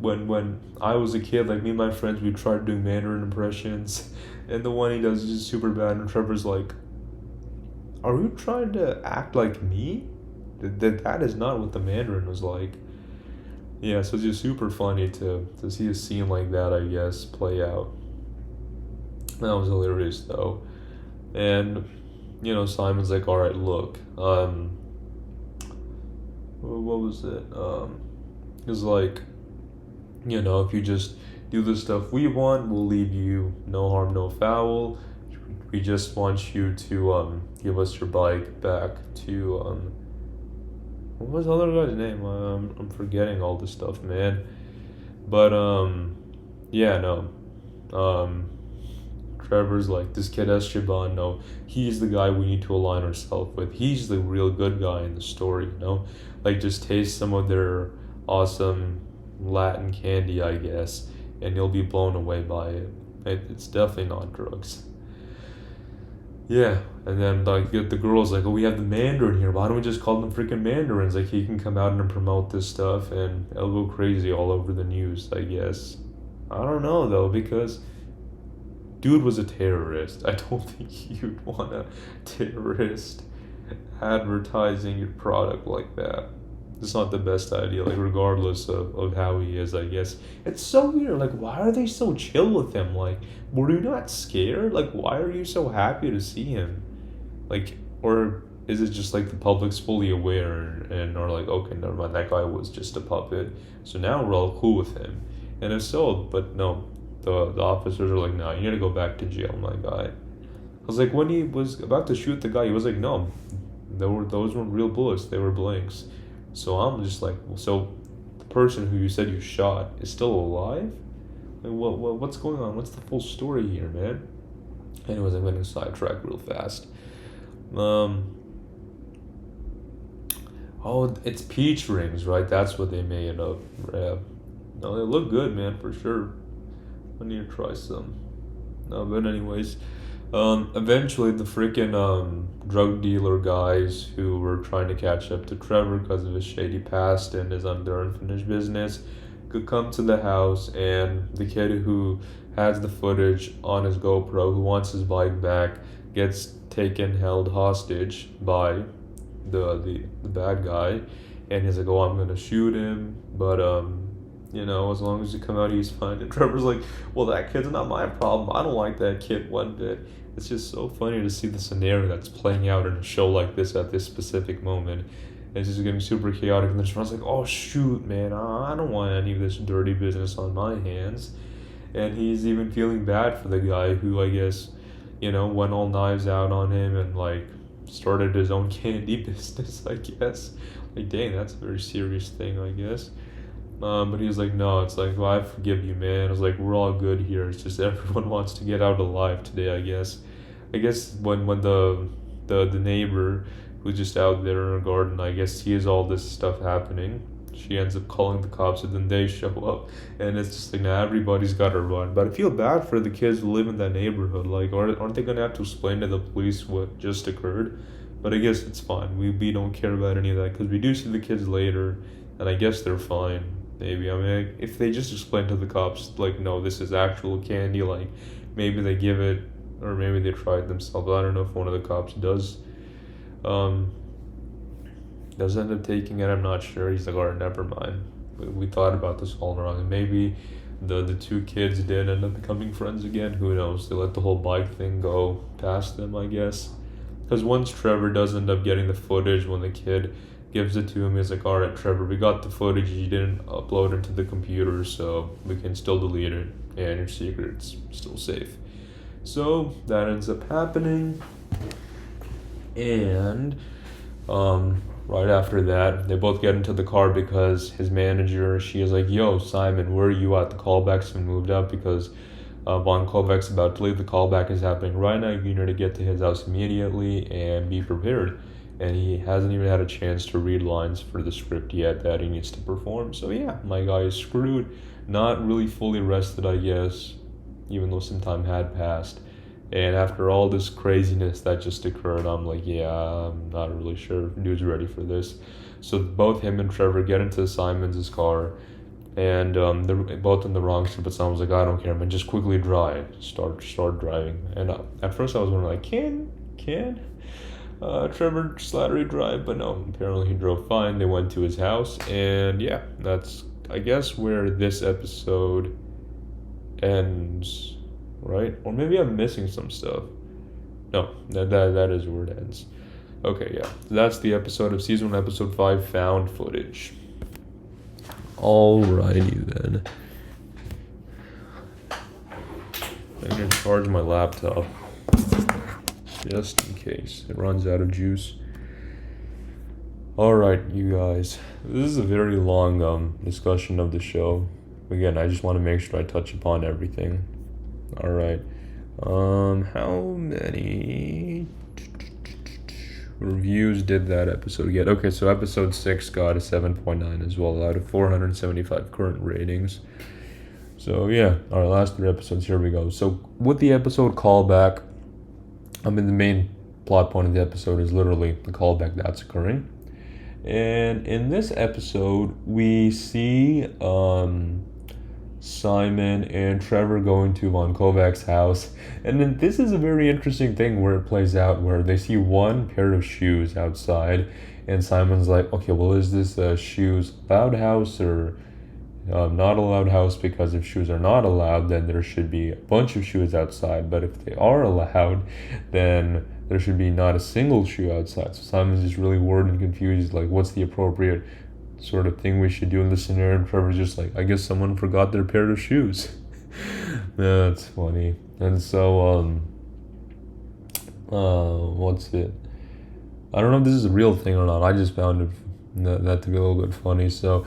when I was a kid, like me and my friends, we tried doing Mandarin impressions, and the one he does is just super bad, and Trevor's like, "Are you trying to act like me? That is not what the Mandarin was like." Yeah, so it's just super funny to see a scene like that, I guess, play out. That was hilarious though, and Simon's like, "All right, look, what was it? It's like, if you just do the stuff we want, we'll leave you no harm, no foul. We just want you to give us your bike back to what was the other guy's name? I'm forgetting all this stuff, man. But yeah, no. Um, Trevor's like, this kid Esteban, no, he's the guy we need to align ourselves with. He's the real good guy in the story. Like, just taste some of their awesome Latin candy, I guess, and you'll be blown away by it. It's definitely not drugs. Yeah, and then like the girls like, oh, we have the Mandarin here. Why don't we just call them freaking Mandarins? Like he can come out and promote this stuff, and it'll go crazy all over the news, I guess. I don't know though, because dude was a terrorist. I don't think you'd want a terrorist advertising your product like that. It's not the best idea, like regardless of how he is, I guess. It's so weird. Like, why are they so chill with him? Like, were you not scared? Like, why are you so happy to see him? Like, or is it just like the public's fully aware and are like, okay, never mind, that guy was just a puppet. So now we're all cool with him. And if so, but no, the officers are like, no, you need to go back to jail, my guy. I was like, when he was about to shoot the guy, he was like, no, those weren't real bullets, they were blanks. So I'm just like, so the person who you said you shot is still alive? Like, what's going on? What's the full story here, man? Anyways, I'm going to sidetrack real fast. Oh, it's peach rings, right? That's what they made of. Yeah. No, they look good, man, for sure. I need to try some. No, but anyways, eventually the freaking drug dealer guys who were trying to catch up to Trevor because of his shady past and his unfinished business could come to the house, and the kid who has the footage on his GoPro, who wants his bike back, gets held hostage by the bad guy, and he's like, oh, I'm gonna shoot him, but as long as you come out, he's fine. And Trevor's like, well, that kid's not my problem. I don't like that kid one bit. It's just so funny to see the scenario that's playing out in a show like this at this specific moment. It's just getting super chaotic, and then Trevor's like, oh, shoot, man, I don't want any of this dirty business on my hands. And he's even feeling bad for the guy who, I guess, went all knives out on him and, like, started his own candy business, I guess. Like, dang, that's a very serious thing, I guess. But he was like, no, it's like, well, I forgive you, man. I was like, we're all good here. It's just everyone wants to get out alive today, I guess. I guess when the neighbor who's just out there in her garden, I guess sees all this stuff happening, she ends up calling the cops, and then they show up, and it's just like, now everybody's got to run. But I feel bad for the kids who live in that neighborhood. Like, aren't they gonna have to explain to the police what just occurred? But I guess it's fine. We don't care about any of that because we do see the kids later, and I guess they're fine. Maybe, I mean, like, if they just explain to the cops, like, no, this is actual candy, like, maybe they give it, or maybe they try it themselves. I don't know if one of the cops does end up taking it. I'm not sure. He's like, all right, never mind. We thought about this all wrong, and maybe the two kids did end up becoming friends again. Who knows? They let the whole bike thing go past them, I guess. Because once Trevor does end up getting the footage, when the kid gives it to him, he's like, all right, Trevor, we got the footage. You didn't upload it to the computer, so we can still delete it, and your secret's still safe. So that ends up happening, and right after that, they both get into the car because his manager, she is like, yo, Simon, where are you at? The callback's been moved up because Von Kovacs about to leave. The callback is happening right now. You need to get to his house immediately and be prepared. And he hasn't even had a chance to read lines for the script yet that he needs to perform. So yeah, my guy is screwed. Not really fully rested, I guess, even though some time had passed. And after all this craziness that just occurred, I'm like, yeah, I'm not really sure if dude's ready for this. So both him and Trevor get into Simon's car, and they're both in the wrong seat. But Simon's like, I don't care, man. Just quickly drive. Start driving. And at first I was wondering, like, can Trevor Slattery drive? But no, apparently he drove fine. They went to his house, and yeah, that's I guess where this episode ends, right? Or maybe I'm missing some stuff. No, that is where it ends. Okay, yeah. That's the episode of season 1, episode 5, found footage. Alrighty then. I'm gonna charge my laptop just in case it runs out of juice. Alright, you guys. This is a very long discussion of the show. Again, I just want to make sure I touch upon everything. Alright. How many reviews did that episode get? Okay, so episode 6 got a 7.9 as well, out of 475 current ratings. So yeah, our last 3 episodes, here we go. So with the episode callback, the main plot point of the episode is literally the callback that's occurring. And in this episode, we see Simon and Trevor going to Von Kovac's house. And then this is a very interesting thing where it plays out, where they see one pair of shoes outside. And Simon's like, okay, well, is this a shoes allowed house or not allowed house? Because if shoes are not allowed, then there should be a bunch of shoes outside. But if they are allowed, then there should be not a single shoe outside. So Simon's just really worried and confused. He's like, what's the appropriate sort of thing we should do in this scenario? And Trevor's just like, I guess someone forgot their pair of shoes. That's funny. And so, what's it? I don't know if this is a real thing or not. I just found that to be a little bit funny. So,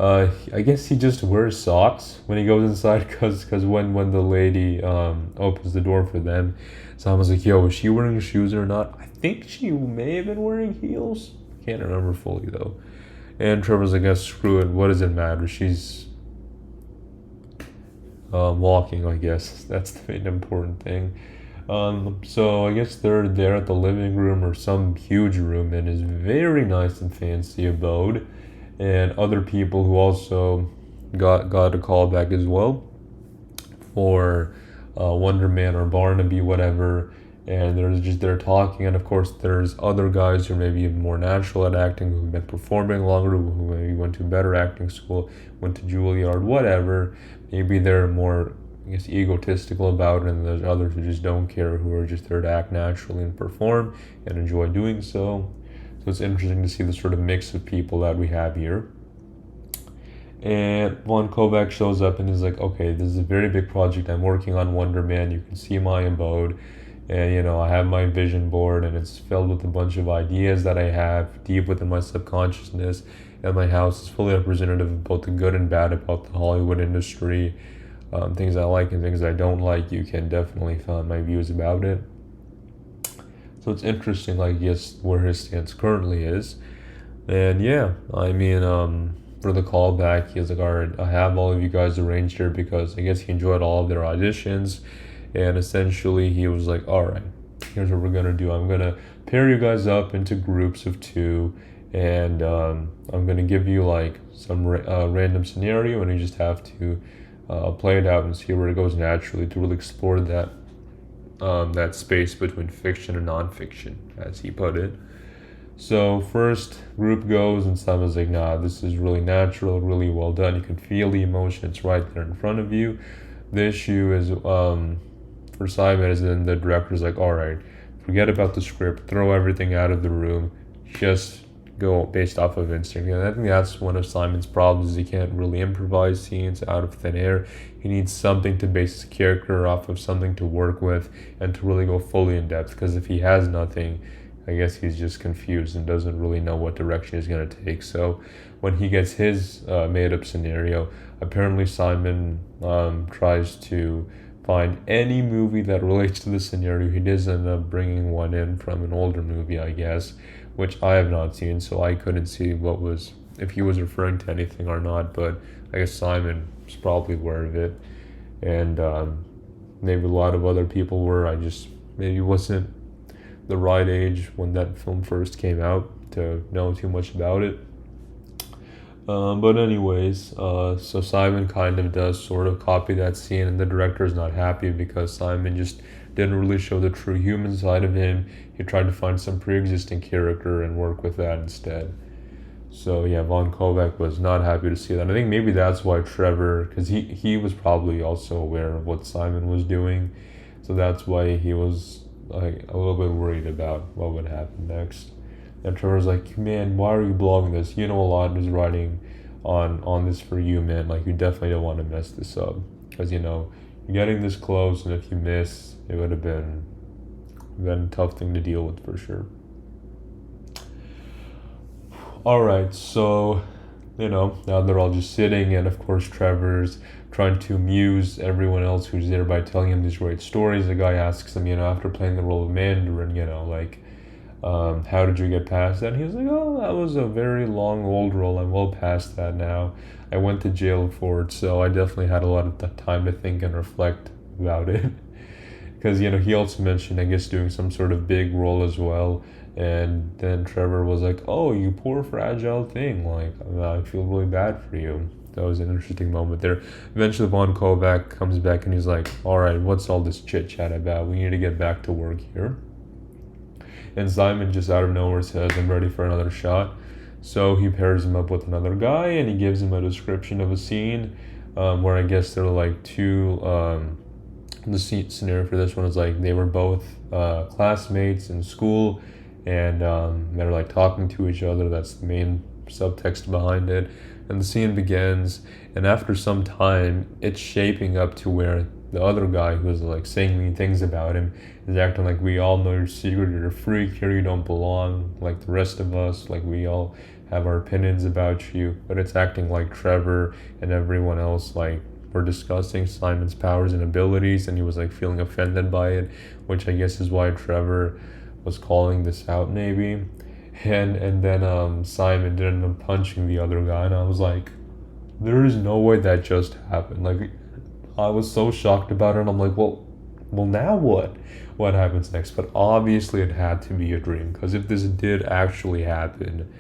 I guess he just wears socks when he goes inside, cause when the lady opens the door for them, Simon's like, yo, is she wearing shoes or not? I think she may have been wearing heels. Can't remember fully though. And Trevor's like, screw it, what does it matter? She's walking, I guess. That's the main important thing. So I guess they're there at the living room or some huge room in his very nice and fancy abode. And other people who also got a call back as well for Wonder Man or Barnaby, whatever. And they're talking, and of course there's other guys who are maybe even more natural at acting, who've been performing longer, who maybe went to better acting school, went to Juilliard, whatever. Maybe they're more, I guess, egotistical about it, and there's others who just don't care, who are just there to act naturally and perform and enjoy doing so. So it's interesting to see the sort of mix of people that we have here. And Von Kovac shows up and is like, okay, this is a very big project. I'm working on Wonder Man. You can see my abode. And, I have my vision board, and it's filled with a bunch of ideas that I have deep within my subconsciousness. And my house is fully representative of both the good and bad about the Hollywood industry. Things I like and things I don't like. You can definitely find my views about it. So it's interesting, I guess, where his stance currently is. And yeah, I mean, for the callback, he was like, all right, I have all of you guys arranged here because I guess he enjoyed all of their auditions. And essentially, he was like, all right, here's what we're going to do. I'm going to pair you guys up into groups of 2. And I'm going to give you like some random scenario, and you just have to play it out and see where it goes naturally to really explore that space between fiction and nonfiction, as he put it. So first group goes, and Simon's like, nah, this is really natural, really well done. You can feel the emotion. It's right there in front of you. The issue is, for Simon, is then the director's like, all right, forget about the script, throw everything out of the room, just go based off of instinct. And I think that's one of Simon's problems, is he can't really improvise scenes out of thin air. He needs something to base his character off of, something to work with, and to really go fully in depth. Because if he has nothing, I guess he's just confused and doesn't really know what direction he's going to take. So when he gets his made-up scenario, apparently Simon tries to find any movie that relates to the scenario. He does end up bringing one in from an older movie, I guess, which I have not seen, so I couldn't see if he was referring to anything or not, but I guess Simon was probably aware of it, and maybe a lot of other people were. I just maybe wasn't the right age when that film first came out to know too much about it. But anyways, so Simon kind of does sort of copy that scene, and the director is not happy because Simon just didn't really show the true human side of him. He tried to find some pre-existing character and work with that instead. So yeah, Von Kovac was not happy to see that. I think maybe that's why Trevor, because he was probably also aware of what Simon was doing, so that's why he was like a little bit worried about what would happen next. And Trevor's like, man, why are you blogging this? You know, a lot is writing on this for you, man. Like, you definitely don't want to mess this up, because you're getting this close, and if you miss, it would have been a tough thing to deal with for sure. All right, so now they're all just sitting, and of course Trevor's trying to amuse everyone else who's there by telling him these great stories. The guy asks him, after playing the role of Mandarin, like, how did you get past that? And he's like, oh, that was a very long old role. I'm well past that now. I went to jail for it, so I definitely had a lot of time to think and reflect about it. Because he also mentioned, I guess, doing some sort of big role as well. And then Trevor was like, oh, you poor fragile thing, like, I feel really bad for you. That was an interesting moment there. Eventually Von Kovac comes back and he's like, all right, what's all this chit chat about? We need to get back to work here. And Simon just out of nowhere says, I'm ready for another shot. So he pairs him up with another guy and he gives him a description of a scene where I guess there are like two the scenario for this one is like they were both classmates in school, and they're like talking to each other. That's the main subtext behind it. And the scene begins, and after some time, it's shaping up to where the other guy who's like saying mean things about him is acting like, we all know your secret, you're a freak here, you don't belong like the rest of us, like we all have our opinions about you. But it's acting like Trevor and everyone else like were discussing Simon's powers and abilities, and he was like feeling offended by it, which I guess is why Trevor was calling this out maybe. And then Simon did end up punching the other guy, and I was like, there is no way that just happened. Like, I was so shocked about it, and I'm like, well now what happens next? But obviously it had to be a dream, because if this did actually happen,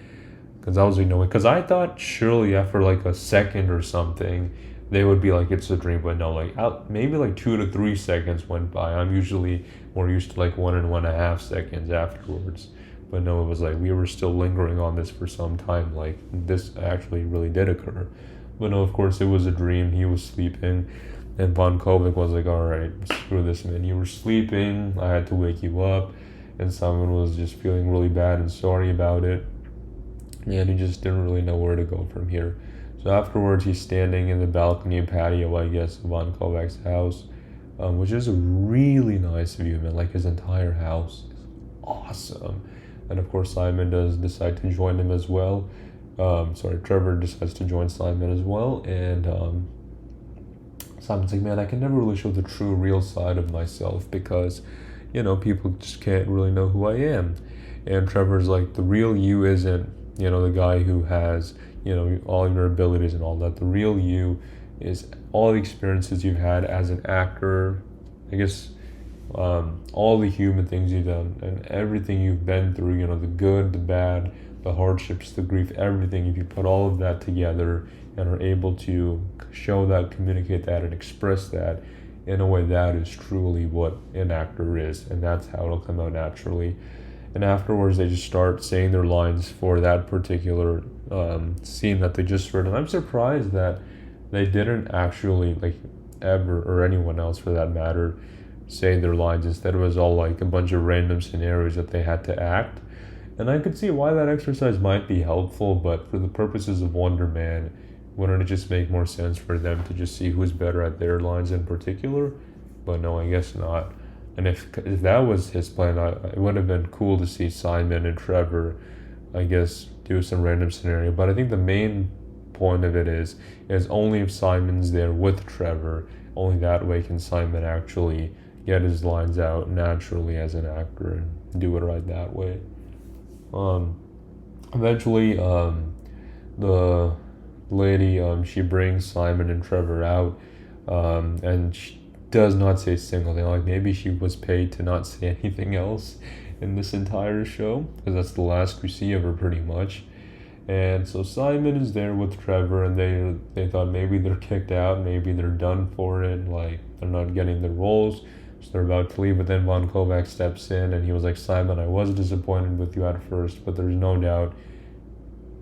because I was because I thought surely after like a second or something they would be like, it's a dream. But no, like maybe like 2 to 3 seconds went by. I'm usually more used to like 1 and 1.5 seconds afterwards. But no, it was like we were still lingering on this for some time, like this actually really did occur. But no, of course it was a dream. He was sleeping, and Von Kovac was like, all right, screw this, man, you were sleeping, I had to wake you up. And Simon was just feeling really bad and sorry about it, and he just didn't really know where to go from here. So afterwards, he's standing in the balcony patio, I guess, of Von Kovac's house, which is a really nice view, man. Like, his entire house is awesome. And of course, Simon does decide to join him as well. Trevor decides to join Simon as well. And Simon's like, man, I can never really show the true, real side of myself because, people just can't really know who I am. And Trevor's like, the real you isn't, the guy who has, all your abilities and all that. The real you is all the experiences you've had as an actor, I guess, all the human things you've done and everything you've been through, the good, the bad, the hardships, the grief, everything. If you put all of that together and are able to show that, communicate that, and express that in a way, that is truly what an actor is, and that's how it'll come out naturally. And afterwards, they just start saying their lines for that particular scene that they just read. And I'm surprised that they didn't actually, like, ever, or anyone else for that matter, say their lines. Instead, it was all like a bunch of random scenarios that they had to act. And I could see why that exercise might be helpful, but for the purposes of Wonder Man, wouldn't it just make more sense for them to just see who's better at their lines in particular? But no, I guess not. And if that was his plan, it would have been cool to see Simon and Trevor, I guess, do some random scenario. But I think the main point of it is only if Simon's there with Trevor, only that way can Simon actually get his lines out naturally as an actor and do it right that way. Eventually, the lady, she brings Simon and Trevor out, and she does not say a single thing. Like, maybe she was paid to not say anything else in this entire show, because that's the last we see of her pretty much. And so Simon is there with Trevor, and they thought maybe they're kicked out, maybe they're done for it, like they're not getting their roles, so they're about to leave. But then Von Kovac steps in, and he was like, Simon, I was disappointed with you at first, but there's no doubt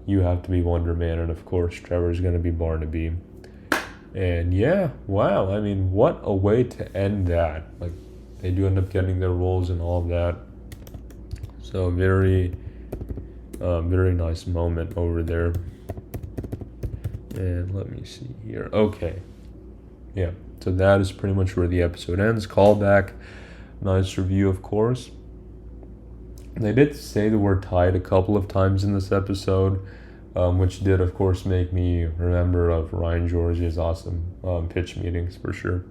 you have to be Wonder Man, and of course Trevor's gonna be Barnaby. And yeah, wow, I mean, what a way to end that. Like, they do end up getting their roles and all of that. So very nice moment over there. And let me see here. Okay. Yeah. So that is pretty much where the episode ends. Callback. Nice review, of course. They did say the word tied a couple of times in this episode, which did, of course, make me remember of Ryan George's awesome pitch meetings for sure.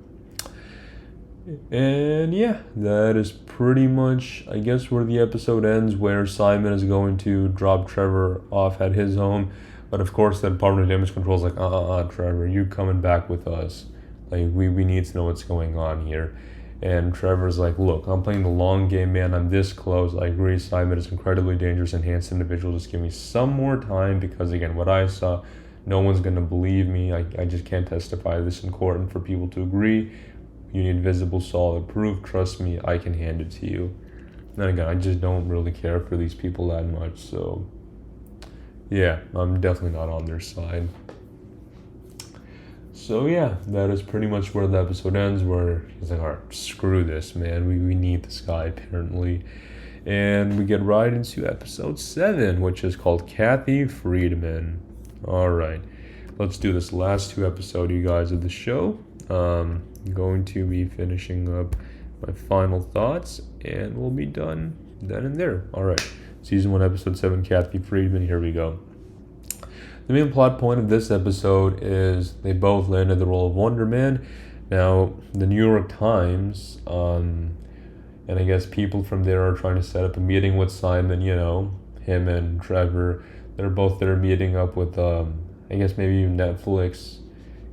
And yeah, that is pretty much, I guess, where the episode ends, where Simon is going to drop Trevor off at his home. But of course, the Department of Damage Control is like, Trevor, you coming back with us. Like, we need to know what's going on here. And Trevor's like, look, I'm playing the long game, man. I'm this close. I agree, Simon is an incredibly dangerous, enhanced individual. Just give me some more time because, again, what I saw, no one's going to believe me. I just can't testify this in court, and for people to agree, you need visible, solid proof. Trust me, I can hand it to you. And again, I just don't really care for these people that much. So, yeah, I'm definitely not on their side. So, yeah, that is pretty much where the episode ends, where he's like, all right, screw this, man. We need this guy, apparently. And we get right into episode 7, which is called Kathy Friedman. All right, let's do this last 2 episodes, you guys, of the show. I'm going to be finishing up my final thoughts, and we'll be done then and there. All right, season 1, episode 7, Kathy Friedman. Here we go. The main plot point of this episode is they both landed the role of Wonder Man. Now, the New York Times, and I guess people from there are trying to set up a meeting with Simon. You know, him and Trevor. They're both there meeting up with, I guess maybe Netflix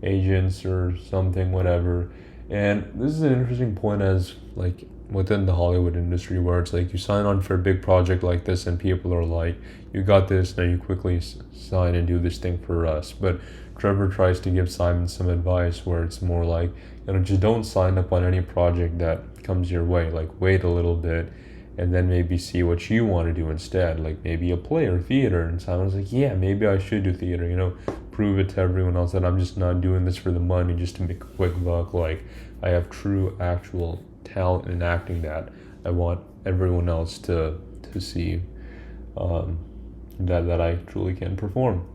agents or something, whatever. And this is an interesting point, as like within the Hollywood industry, where it's like you sign on for a big project like this and people are like, you got this, now you quickly sign and do this thing for us. But Trevor tries to give Simon some advice where it's more like, just don't sign up on any project that comes your way. Like, wait a little bit and then maybe see what you want to do instead, like maybe a play or theater. And Simon's like, yeah, maybe I should do theater, prove it to everyone else that I'm just not doing this for the money just to make a quick buck. Like, I have true actual talent in acting that I want everyone else to see that I truly can perform.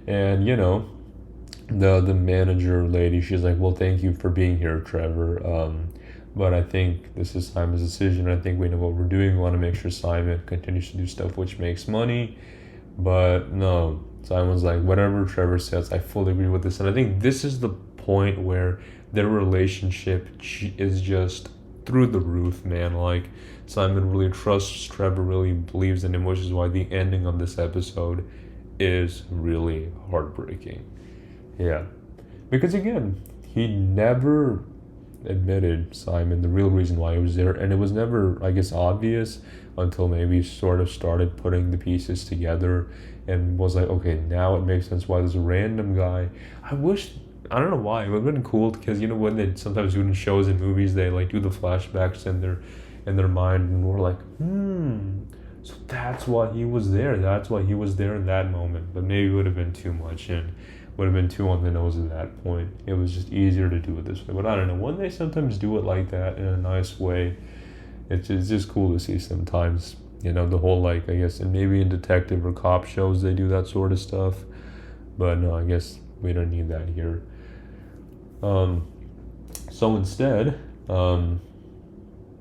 And the manager lady, she's like, well, thank you for being here, Trevor, but I think this is Simon's decision. I think we know what we're doing. We want to make sure Simon continues to do stuff which makes money. But no, Simon's like, whatever Trevor says, I fully agree with this. And I think this is the point where their relationship is just through the roof, man. Like, Simon really trusts Trevor, really believes in him, which is why the ending of this episode is really heartbreaking. Yeah. Because again, he never admitted, Simon, the real reason why he was there, and it was never, I guess, obvious until maybe sort of started putting the pieces together and was like, okay, now it makes sense why there's a random guy. I don't know why, it would have been cool because when they sometimes do in shows and movies, they like do the flashbacks in their mind, and we're like, so that's why he was there. That's why he was there in that moment. But maybe it would have been too much and would have been too on the nose at that point. It was just easier to do it this way. But I don't know, when they sometimes do it like that in a nice way, it's just cool to see sometimes. The whole, like, I guess, and maybe in detective or cop shows they do that sort of stuff. But no, I guess we don't need that here. So instead,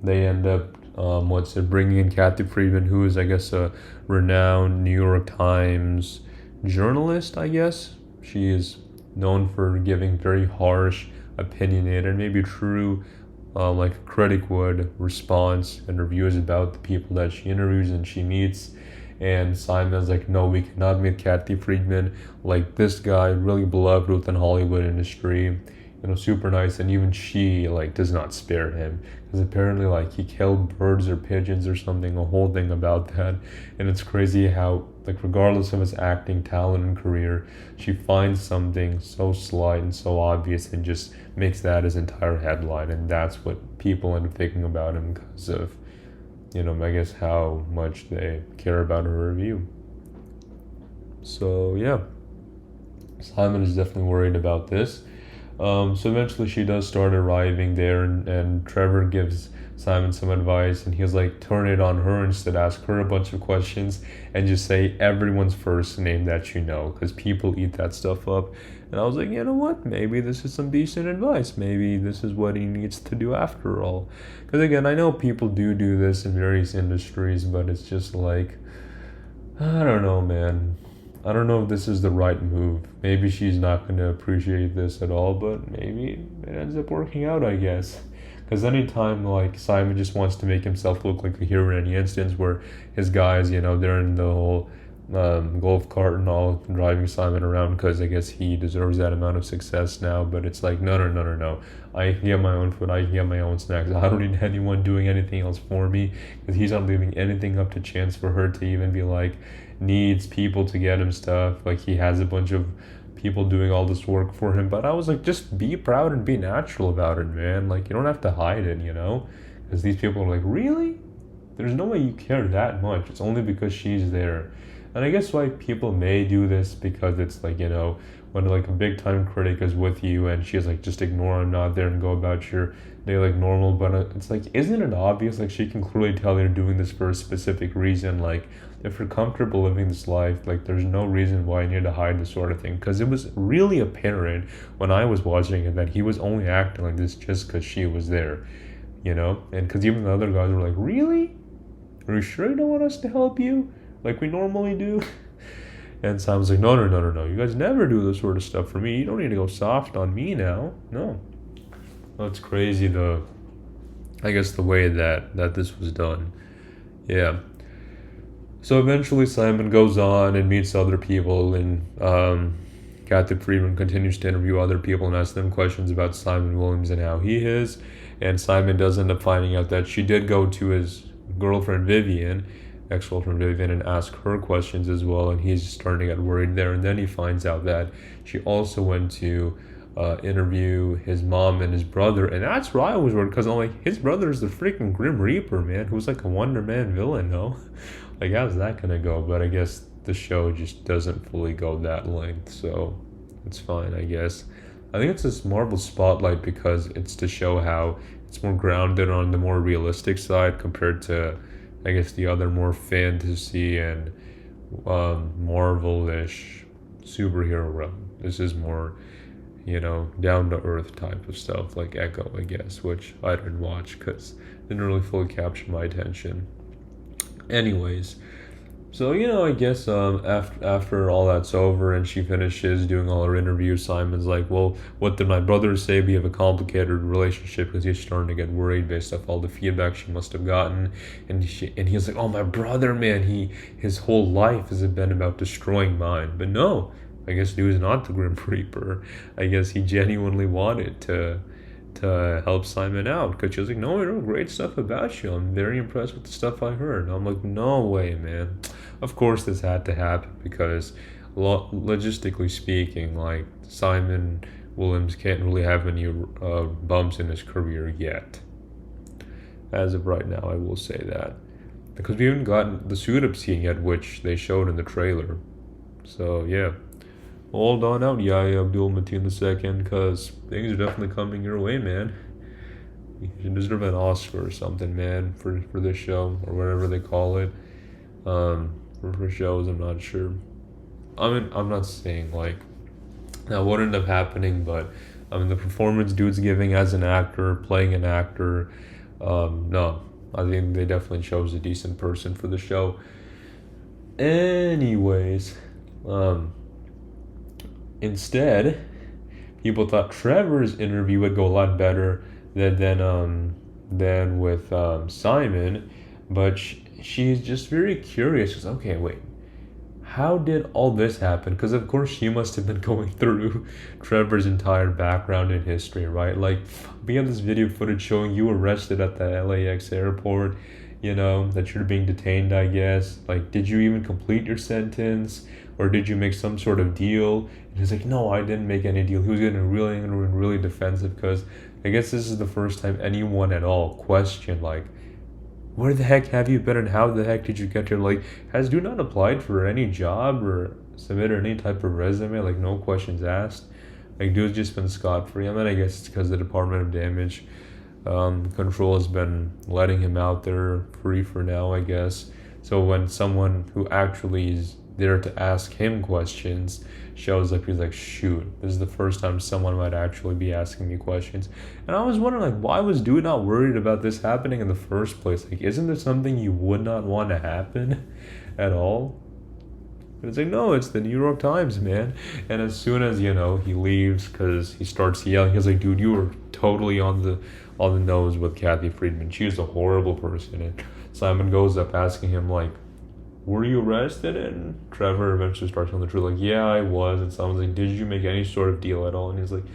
they end up bringing in Kathy Friedman, who is, I guess, a renowned New York Times journalist, I guess. She is known for giving very harsh, opinionated, maybe true, like a critic would, response and reviews about the people that she interviews and she meets. And Simon's like, no, we cannot meet Kathy Friedman. Like, this guy, really beloved within Hollywood industry, super nice, and even she, like, does not spare him, because apparently, like, he killed birds or pigeons or something, a whole thing about that. And it's crazy how like regardless of his acting talent and career, she finds something so slight and so obvious and just makes that his entire headline, and that's what people end up thinking about him because of, I guess how much they care about her review. So yeah, Simon is definitely worried about this. So eventually she does start arriving there, and Trevor gives Simon some advice, and he's like, turn it on her instead, ask her a bunch of questions, and just say everyone's first name that you know, because people eat that stuff up. And I was like, you know what? Maybe this is some decent advice. Maybe this is what he needs to do after all. Because again, I know people do this in various industries, but it's just like, I don't know, man. I don't know if this is the right move. Maybe she's not going to appreciate this at all, but maybe it ends up working out, I guess. Because anytime, like, Simon just wants to make himself look like a hero in any instance where his guys, they're in the whole golf cart and all, driving Simon around because I guess he deserves that amount of success now. But it's like, no. I can get my own food. I can get my own snacks. I don't need anyone doing anything else for me, because he's not leaving anything up to chance for her to even be like, needs people to get him stuff. Like, he has a bunch of people doing all this work for him. But I was like, just be proud and be natural about it, man. Like, you don't have to hide it, because these people are like, really? There's no way you care that much. It's only because she's there. And I guess why people may do this, because it's like, when like a big time critic is with you and she's like, just ignore him, not there, and go about your day like normal. But it's like, isn't it obvious? Like, she can clearly tell you're doing this for a specific reason. Like, if you're comfortable living this life, like, there's no reason why you need to hide this sort of thing. Because it was really apparent when I was watching it that he was only acting like this just because she was there, and because even the other guys were like, really? Are you sure you don't want us to help you like we normally do? And Simon's like, no. You guys never do this sort of stuff for me. You don't need to go soft on me now. No. That's crazy, I guess the way that this was done. Yeah. So eventually Simon goes on and meets other people, and Kathy Friedman continues to interview other people and ask them questions about Simon Williams and how he is. And Simon does end up finding out that she did go to his girlfriend Vivian, ex-girlfriend Vivian, and ask her questions as well, and he's starting to get worried there. And then he finds out that she also went to interview his mom and his brother, and that's where I was worried, because I'm like, his brother is the freaking Grim Reaper, man, who's like a Wonder Man villain, no? Like, how's that gonna go? But I guess the show just doesn't fully go that length, so it's fine, I guess. I think it's this Marvel Spotlight because it's to show how it's more grounded on the more realistic side compared to, I guess, the other more fantasy and Marvel-ish superhero realm. This is more, down-to-earth type of stuff, like Echo, I guess, which I didn't watch because it didn't really fully capture my attention. Anyways, so, I guess after all that's over and she finishes doing all her interviews, Simon's like, well, what did my brother say? We have a complicated relationship, because he's starting to get worried based off all the feedback she must have gotten. And he's like, oh, my brother, man, his whole life has been about destroying mine. But no, I guess he was not the Grim Reaper. I guess he genuinely wanted to help Simon out, because she was like, no, I know great stuff about you. I'm very impressed with the stuff I heard. And I'm like, no way, man. Of course this had to happen, because logistically speaking, like, Simon Williams can't really have any bumps in his career yet. As of right now, I will say that. Because we haven't gotten the suit-up scene yet, which they showed in the trailer. So, yeah. Hold on out, Yahya Abdul-Mateen II, because things are definitely coming your way, man. You deserve an Oscar or something, man, for this show, or whatever they call it. For shows, I'm not sure. I mean, I'm not saying, like, that would end up happening, but, the performance dude's giving as an actor, playing an actor, no. I think they definitely chose a decent person for the show. Anyways, instead, people thought Trevor's interview would go a lot better than with Simon, but she's just very curious. She's okay, wait, how did all this happen? Because of course she must have been going through Trevor's entire background and history, right? Like, we have this video footage showing you arrested at the LAX airport. that you're being detained, I guess. Like, did you even complete your sentence? Or did you make some sort of deal? And he's like, no, I didn't make any deal. He was getting really defensive because I guess this is the first time anyone at all questioned, like, where the heck have you been and how the heck did you get here? Like, has dude not applied for any job or submitted any type of resume? Like, no questions asked. Like, dude's just been scot-free. I mean, I guess it's because the Department of Damage Control has been letting him out there free for now, I guess. So when someone who actually is there to ask him questions shows up, he's like, shoot, this is the first time someone might actually be asking me questions. And I was wondering, like, why was dude not worried about this happening in the first place? Like, isn't there something you would not want to happen at all? And it's like, no, it's the New York Times, man. And as soon as, he leaves because he starts yelling, he's like, dude, you were totally on the nose with Kathy Friedman. She was a horrible person. And Simon goes up asking him, like, were you arrested? And Trevor eventually starts telling the truth, like, yeah, I was. And someone's like, did you make any sort of deal at all? And he's like,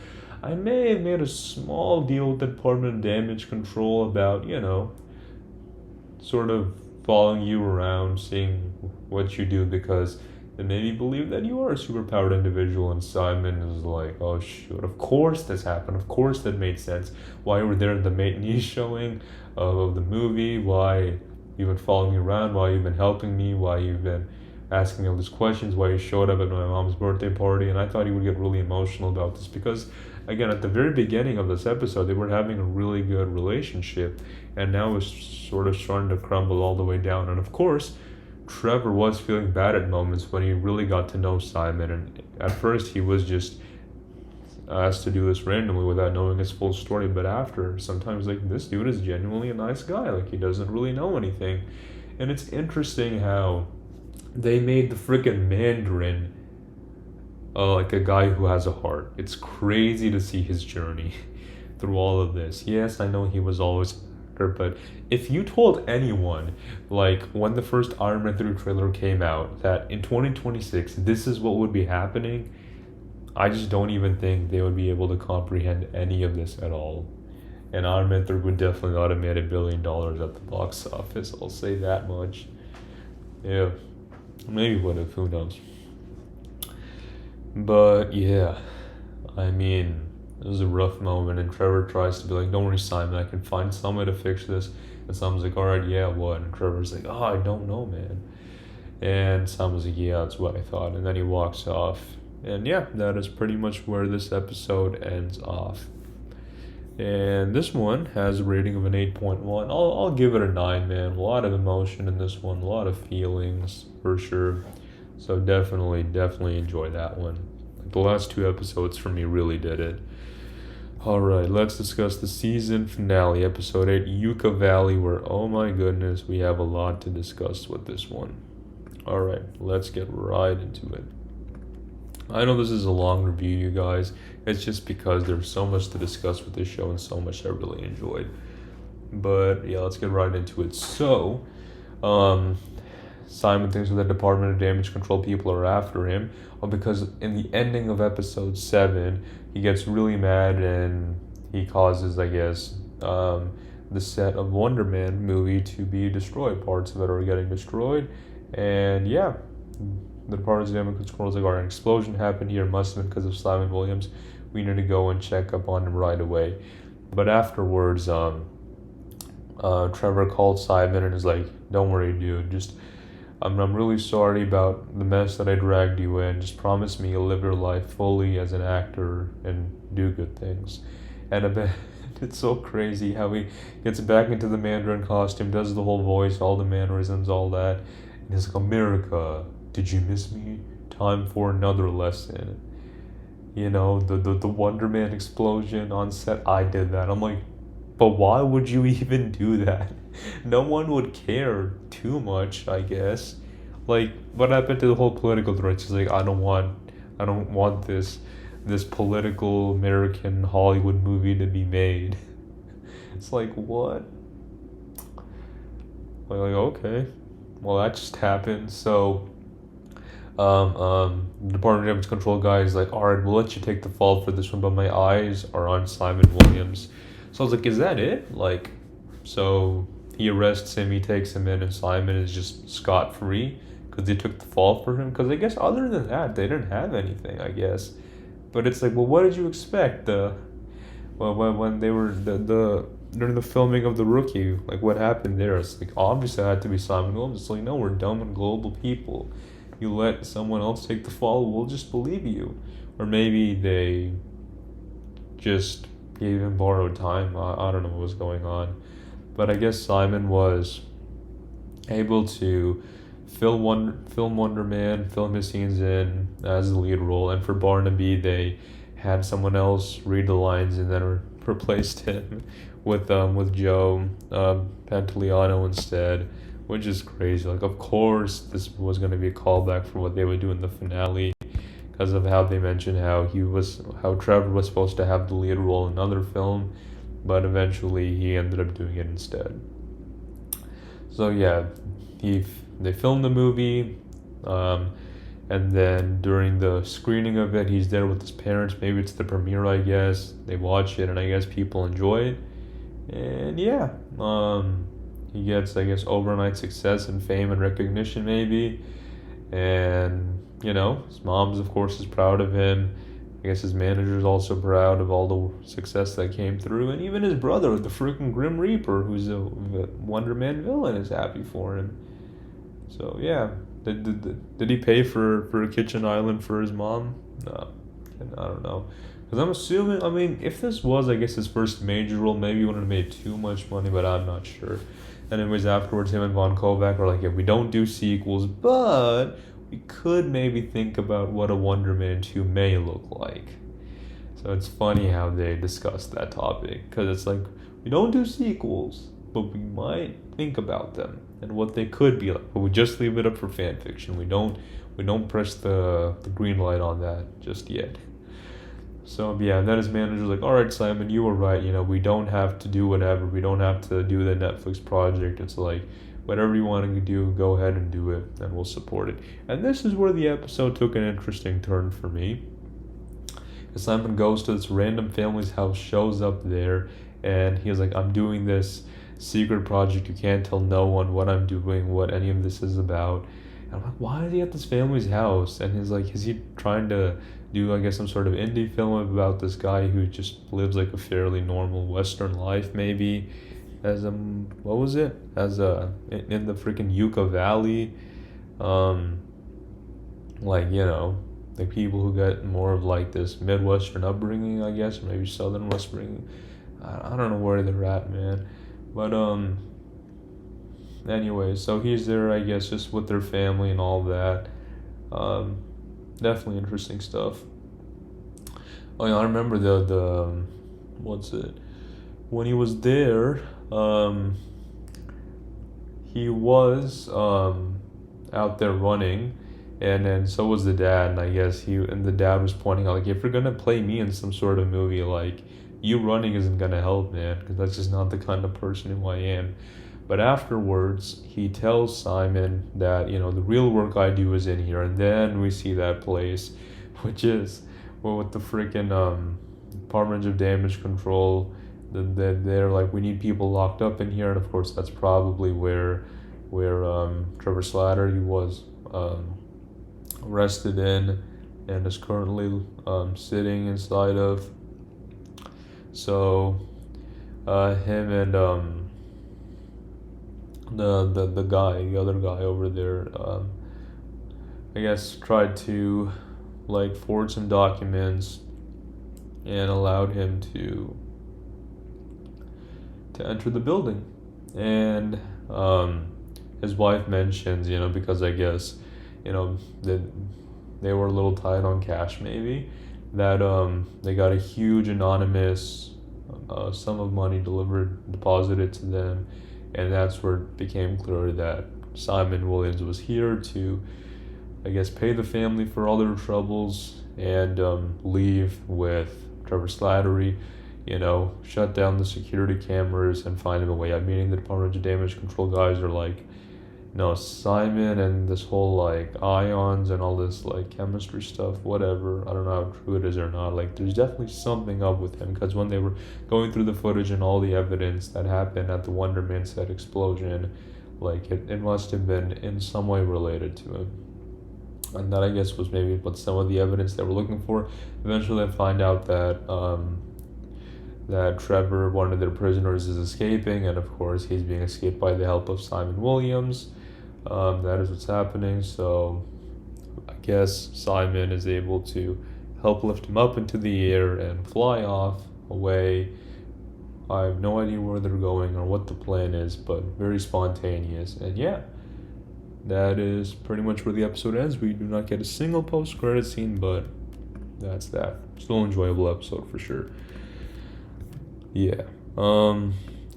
I may have made a small deal with the Department of Damage Control about, sort of following you around, seeing what you do, because they made me believe that you are a superpowered individual. And Simon is like, oh shoot, of course this happened. Of course that made sense. Why you were there in the matinee showing of the movie, why you've been following me around, why you've been helping me, why you've been asking me all these questions, why you showed up at my mom's birthday party. And I thought he would get really emotional about this because, again, at the very beginning of this episode, they were having a really good relationship, and now it's sort of starting to crumble all the way down. And of course, Trevor was feeling bad at moments when he really got to know Simon, and at first he was just asked to do this randomly without knowing his full story, but after, sometimes, like, this dude is genuinely a nice guy, like, he doesn't really know anything. And it's interesting how they made the freaking Mandarin like a guy who has a heart. It's crazy to see his journey through all of this. Yes, I know he was always an actor, but if you told anyone, like, when the first Iron Man 3 trailer came out, that in 2026 this is what would be happening, I just don't even think they would be able to comprehend any of this at all. And Iron Man 3 would definitely not have made $1 billion at the box office, I'll say that much. Yeah, maybe would have, who knows. But yeah, I mean, it was a rough moment, and Trevor tries to be like, don't worry, Simon, I can find some way to fix this. And Simon's like, alright, yeah, what? And Trevor's like, oh, I don't know, man. And Simon's like, yeah, that's what I thought. And then he walks off. And yeah, that is pretty much where this episode ends off. And this one has a rating of an 8.1. I'll give it a 9, man. A lot of emotion in this one, a lot of feelings for sure. So definitely enjoy that one. Like, the last 2 episodes for me really did it. Alright, let's discuss the season finale, episode 8, Yucca Valley, where, oh my goodness, we have a lot to discuss with this one. Alright, let's get right into it. I know this is a long review, you guys. It's just because there's so much to discuss with this show and so much I really enjoyed. But yeah, let's get right into it. So, Simon thinks that the Department of Damage Control people are after him, because in the ending of episode 7, he gets really mad and he causes, I guess, the set of Wonder Man movie to be destroyed. Parts of it are getting destroyed, and yeah, the Department of Damage Control is like, alright, an explosion happened here, must have been because of Simon Williams. We need to go and check up on him right away. But afterwards, Trevor called Simon and is like, don't worry, dude, just I'm really sorry about the mess that I dragged you in. Just promise me you'll live your life fully as an actor and do good things. And I bet it's so crazy how he gets back into the Mandarin costume, does the whole voice, all the mannerisms, all that. And he's like, America, did you miss me? Time for another lesson. The Wonder Man explosion on set, I did that. I'm like, but why would you even do that? No one would care too much, I guess. Like, what happened to the whole political threats? He's like, I don't want this political American Hollywood movie to be made. It's like, what? Like, okay, well, that just happened. So, the Department of Damage Control guy is like, alright, we'll let you take the fall for this one, but my eyes are on Simon Williams. So I was like, is that it? Like, so he arrests him, he takes him in, and Simon is just scot-free because they took the fall for him. Because I guess other than that, they didn't have anything, I guess. But it's like, well, what did you expect? Well, when they were the during the filming of The Rookie, like what happened there? It's like obviously it had to be Simon Williams. It's like, no, we're dumb and global people. You let someone else take the fall, we'll just believe you. Or maybe they just gave him borrowed time. I don't know what was going on. But I guess Simon was able to film Wonder Man, film his scenes in as the lead role, and for Barnaby they had someone else read the lines and then replaced him with Joe Pantoliano instead, which is crazy. Like, of course this was going to be a callback for what they would do in the finale, because of how they mentioned how Trevor was supposed to have the lead role in another film, but eventually he ended up doing it instead. So yeah, they filmed the movie, and then during the screening of it, he's there with his parents. Maybe it's the premiere, I guess. They watch it, and I guess people enjoy it. And yeah, he gets, I guess, overnight success and fame and recognition, maybe. And his mom's, of course, is proud of him. I guess his manager's also proud of all the success that came through. And even his brother, the freaking Grim Reaper, who's a Wonder Man villain, is happy for him. So, yeah. Did he pay for a kitchen island for his mom? No. I don't know. Because I'm assuming, if this was, I guess, his first major role, maybe he wouldn't have made too much money, but I'm not sure. Anyways, afterwards, him and Von Kovac were like, yeah, we don't do sequels, but we could maybe think about what a Wonder Man 2 may look like. So it's funny how they discussed that topic, because it's like, we don't do sequels, but we might think about them and what they could be like, but we just leave it up for fan fiction. We don't press the green light on that just yet. So yeah, and then his manager's like, all right, Simon, you were right. We don't have to do whatever. We don't have to do the Netflix project. It's like, whatever you want to do, go ahead and do it, and we'll support it. And this is where the episode took an interesting turn for me. Simon goes to this random family's house, shows up there, and he's like, I'm doing this secret project. You can't tell no one what I'm doing, what any of this is about. And I'm like, why is he at this family's house? And he's like, is he trying to do, I guess, some sort of indie film about this guy who just lives like a fairly normal Western life, maybe, as in the freaking Yucca Valley, like people who get more of like this Midwestern upbringing, I guess, or maybe Southern upbringing. I don't know where they're at, man. But anyway, so he's there, I guess, just with their family and all that. Definitely interesting stuff. Oh yeah, I remember the when he was there, he was out there running, and then so was the dad, and I guess the dad was pointing out, like, if you're gonna play me in some sort of movie, like, you running isn't gonna help, man, because that's just not the kind of person who I am. But afterwards, he tells Simon that, the real work I do is in here, and then we see that place, which is with the freaking Department of Damage Control. They're like, we need people locked up in here, and of course that's probably where Trevor Slattery was arrested in and is currently sitting inside of. So him and the other guy over there, I guess, tried to like forge some documents and allowed him to enter the building. And his wife mentions, because I guess, that they were a little tight on cash, maybe, that they got a huge anonymous sum of money deposited to them, and that's where it became clear that Simon Williams was here to, I guess, pay the family for all their troubles and leave with Trevor Slattery, shut down the security cameras and find him a way out. Meaning the Department of Damage Control guys are like, no, Simon and this whole like ions and all this like chemistry stuff, whatever. I don't know how true it is or not. Like, there's definitely something up with him because when they were going through the footage and all the evidence that happened at the Wonder Man set explosion, like it must have been in some way related to him. And that, I guess, was maybe what some of the evidence they were looking for. Eventually, they find out that Trevor, one of their prisoners, is escaping, and of course, he's being escaped by the help of Simon Williams. That is what's happening. So, I guess Simon is able to help lift him up into the air and fly off away. I have no idea where they're going or what the plan is, but very spontaneous. And yeah, that is pretty much where the episode ends. We do not get a single post-credit scene, but that's that. Still an enjoyable episode for sure. Yeah.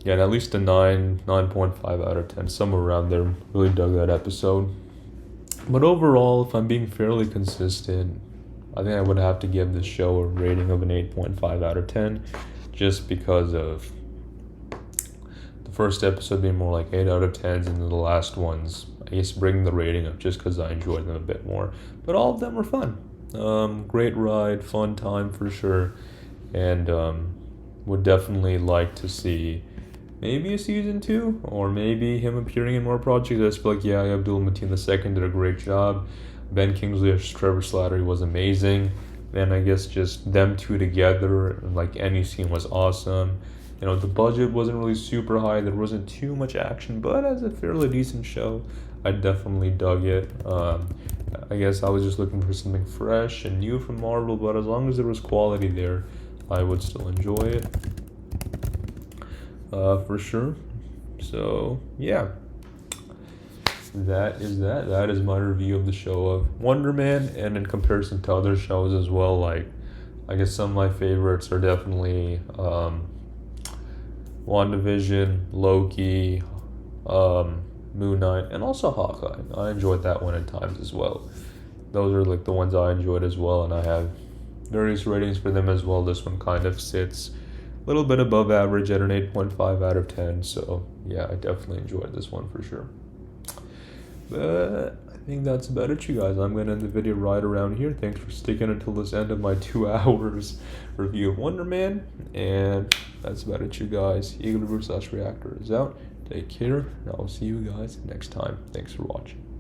Yeah, and at least a 9.5 out of 10, somewhere around there. Really dug that episode. But overall, if I'm being fairly consistent, I think I would have to give this show a rating of an 8.5 out of 10, just because of the first episode being more like 8 out of 10s, and then the last ones, I guess, bringing the rating up just because I enjoyed them a bit more. But all of them were fun. Great ride, fun time for sure, and would definitely like to see maybe a season 2, or maybe him appearing in more projects. I just feel like, yeah, Abdul Mateen II did a great job. Ben Kingsley as Trevor Slattery was amazing. And I guess just them two together, like any scene was awesome. You know, the budget wasn't really super high. There wasn't too much action, but as a fairly decent show, I definitely dug it. I guess I was just looking for something fresh and new from Marvel, but as long as there was quality there, I would still enjoy it. For sure. So, yeah. That is my review of the show of Wonder Man, and in comparison to other shows as well, like, I guess some of my favorites are definitely WandaVision, Loki, Moon Knight, and also Hawkeye. I enjoyed that one at times as well. Those are like the ones I enjoyed as well, and I have various ratings for them as well. This one kind of sits a little bit above average at an 8.5 out of 10, so yeah, I definitely enjoyed this one for sure. But I think that's about it, you guys. I'm going to end the video right around here. Thanks for sticking until this end of my 2 hours review of Wonder Man. And that's about it, you guys. Eagle Reactor is out. Take care, and I'll see you guys next time. Thanks for watching.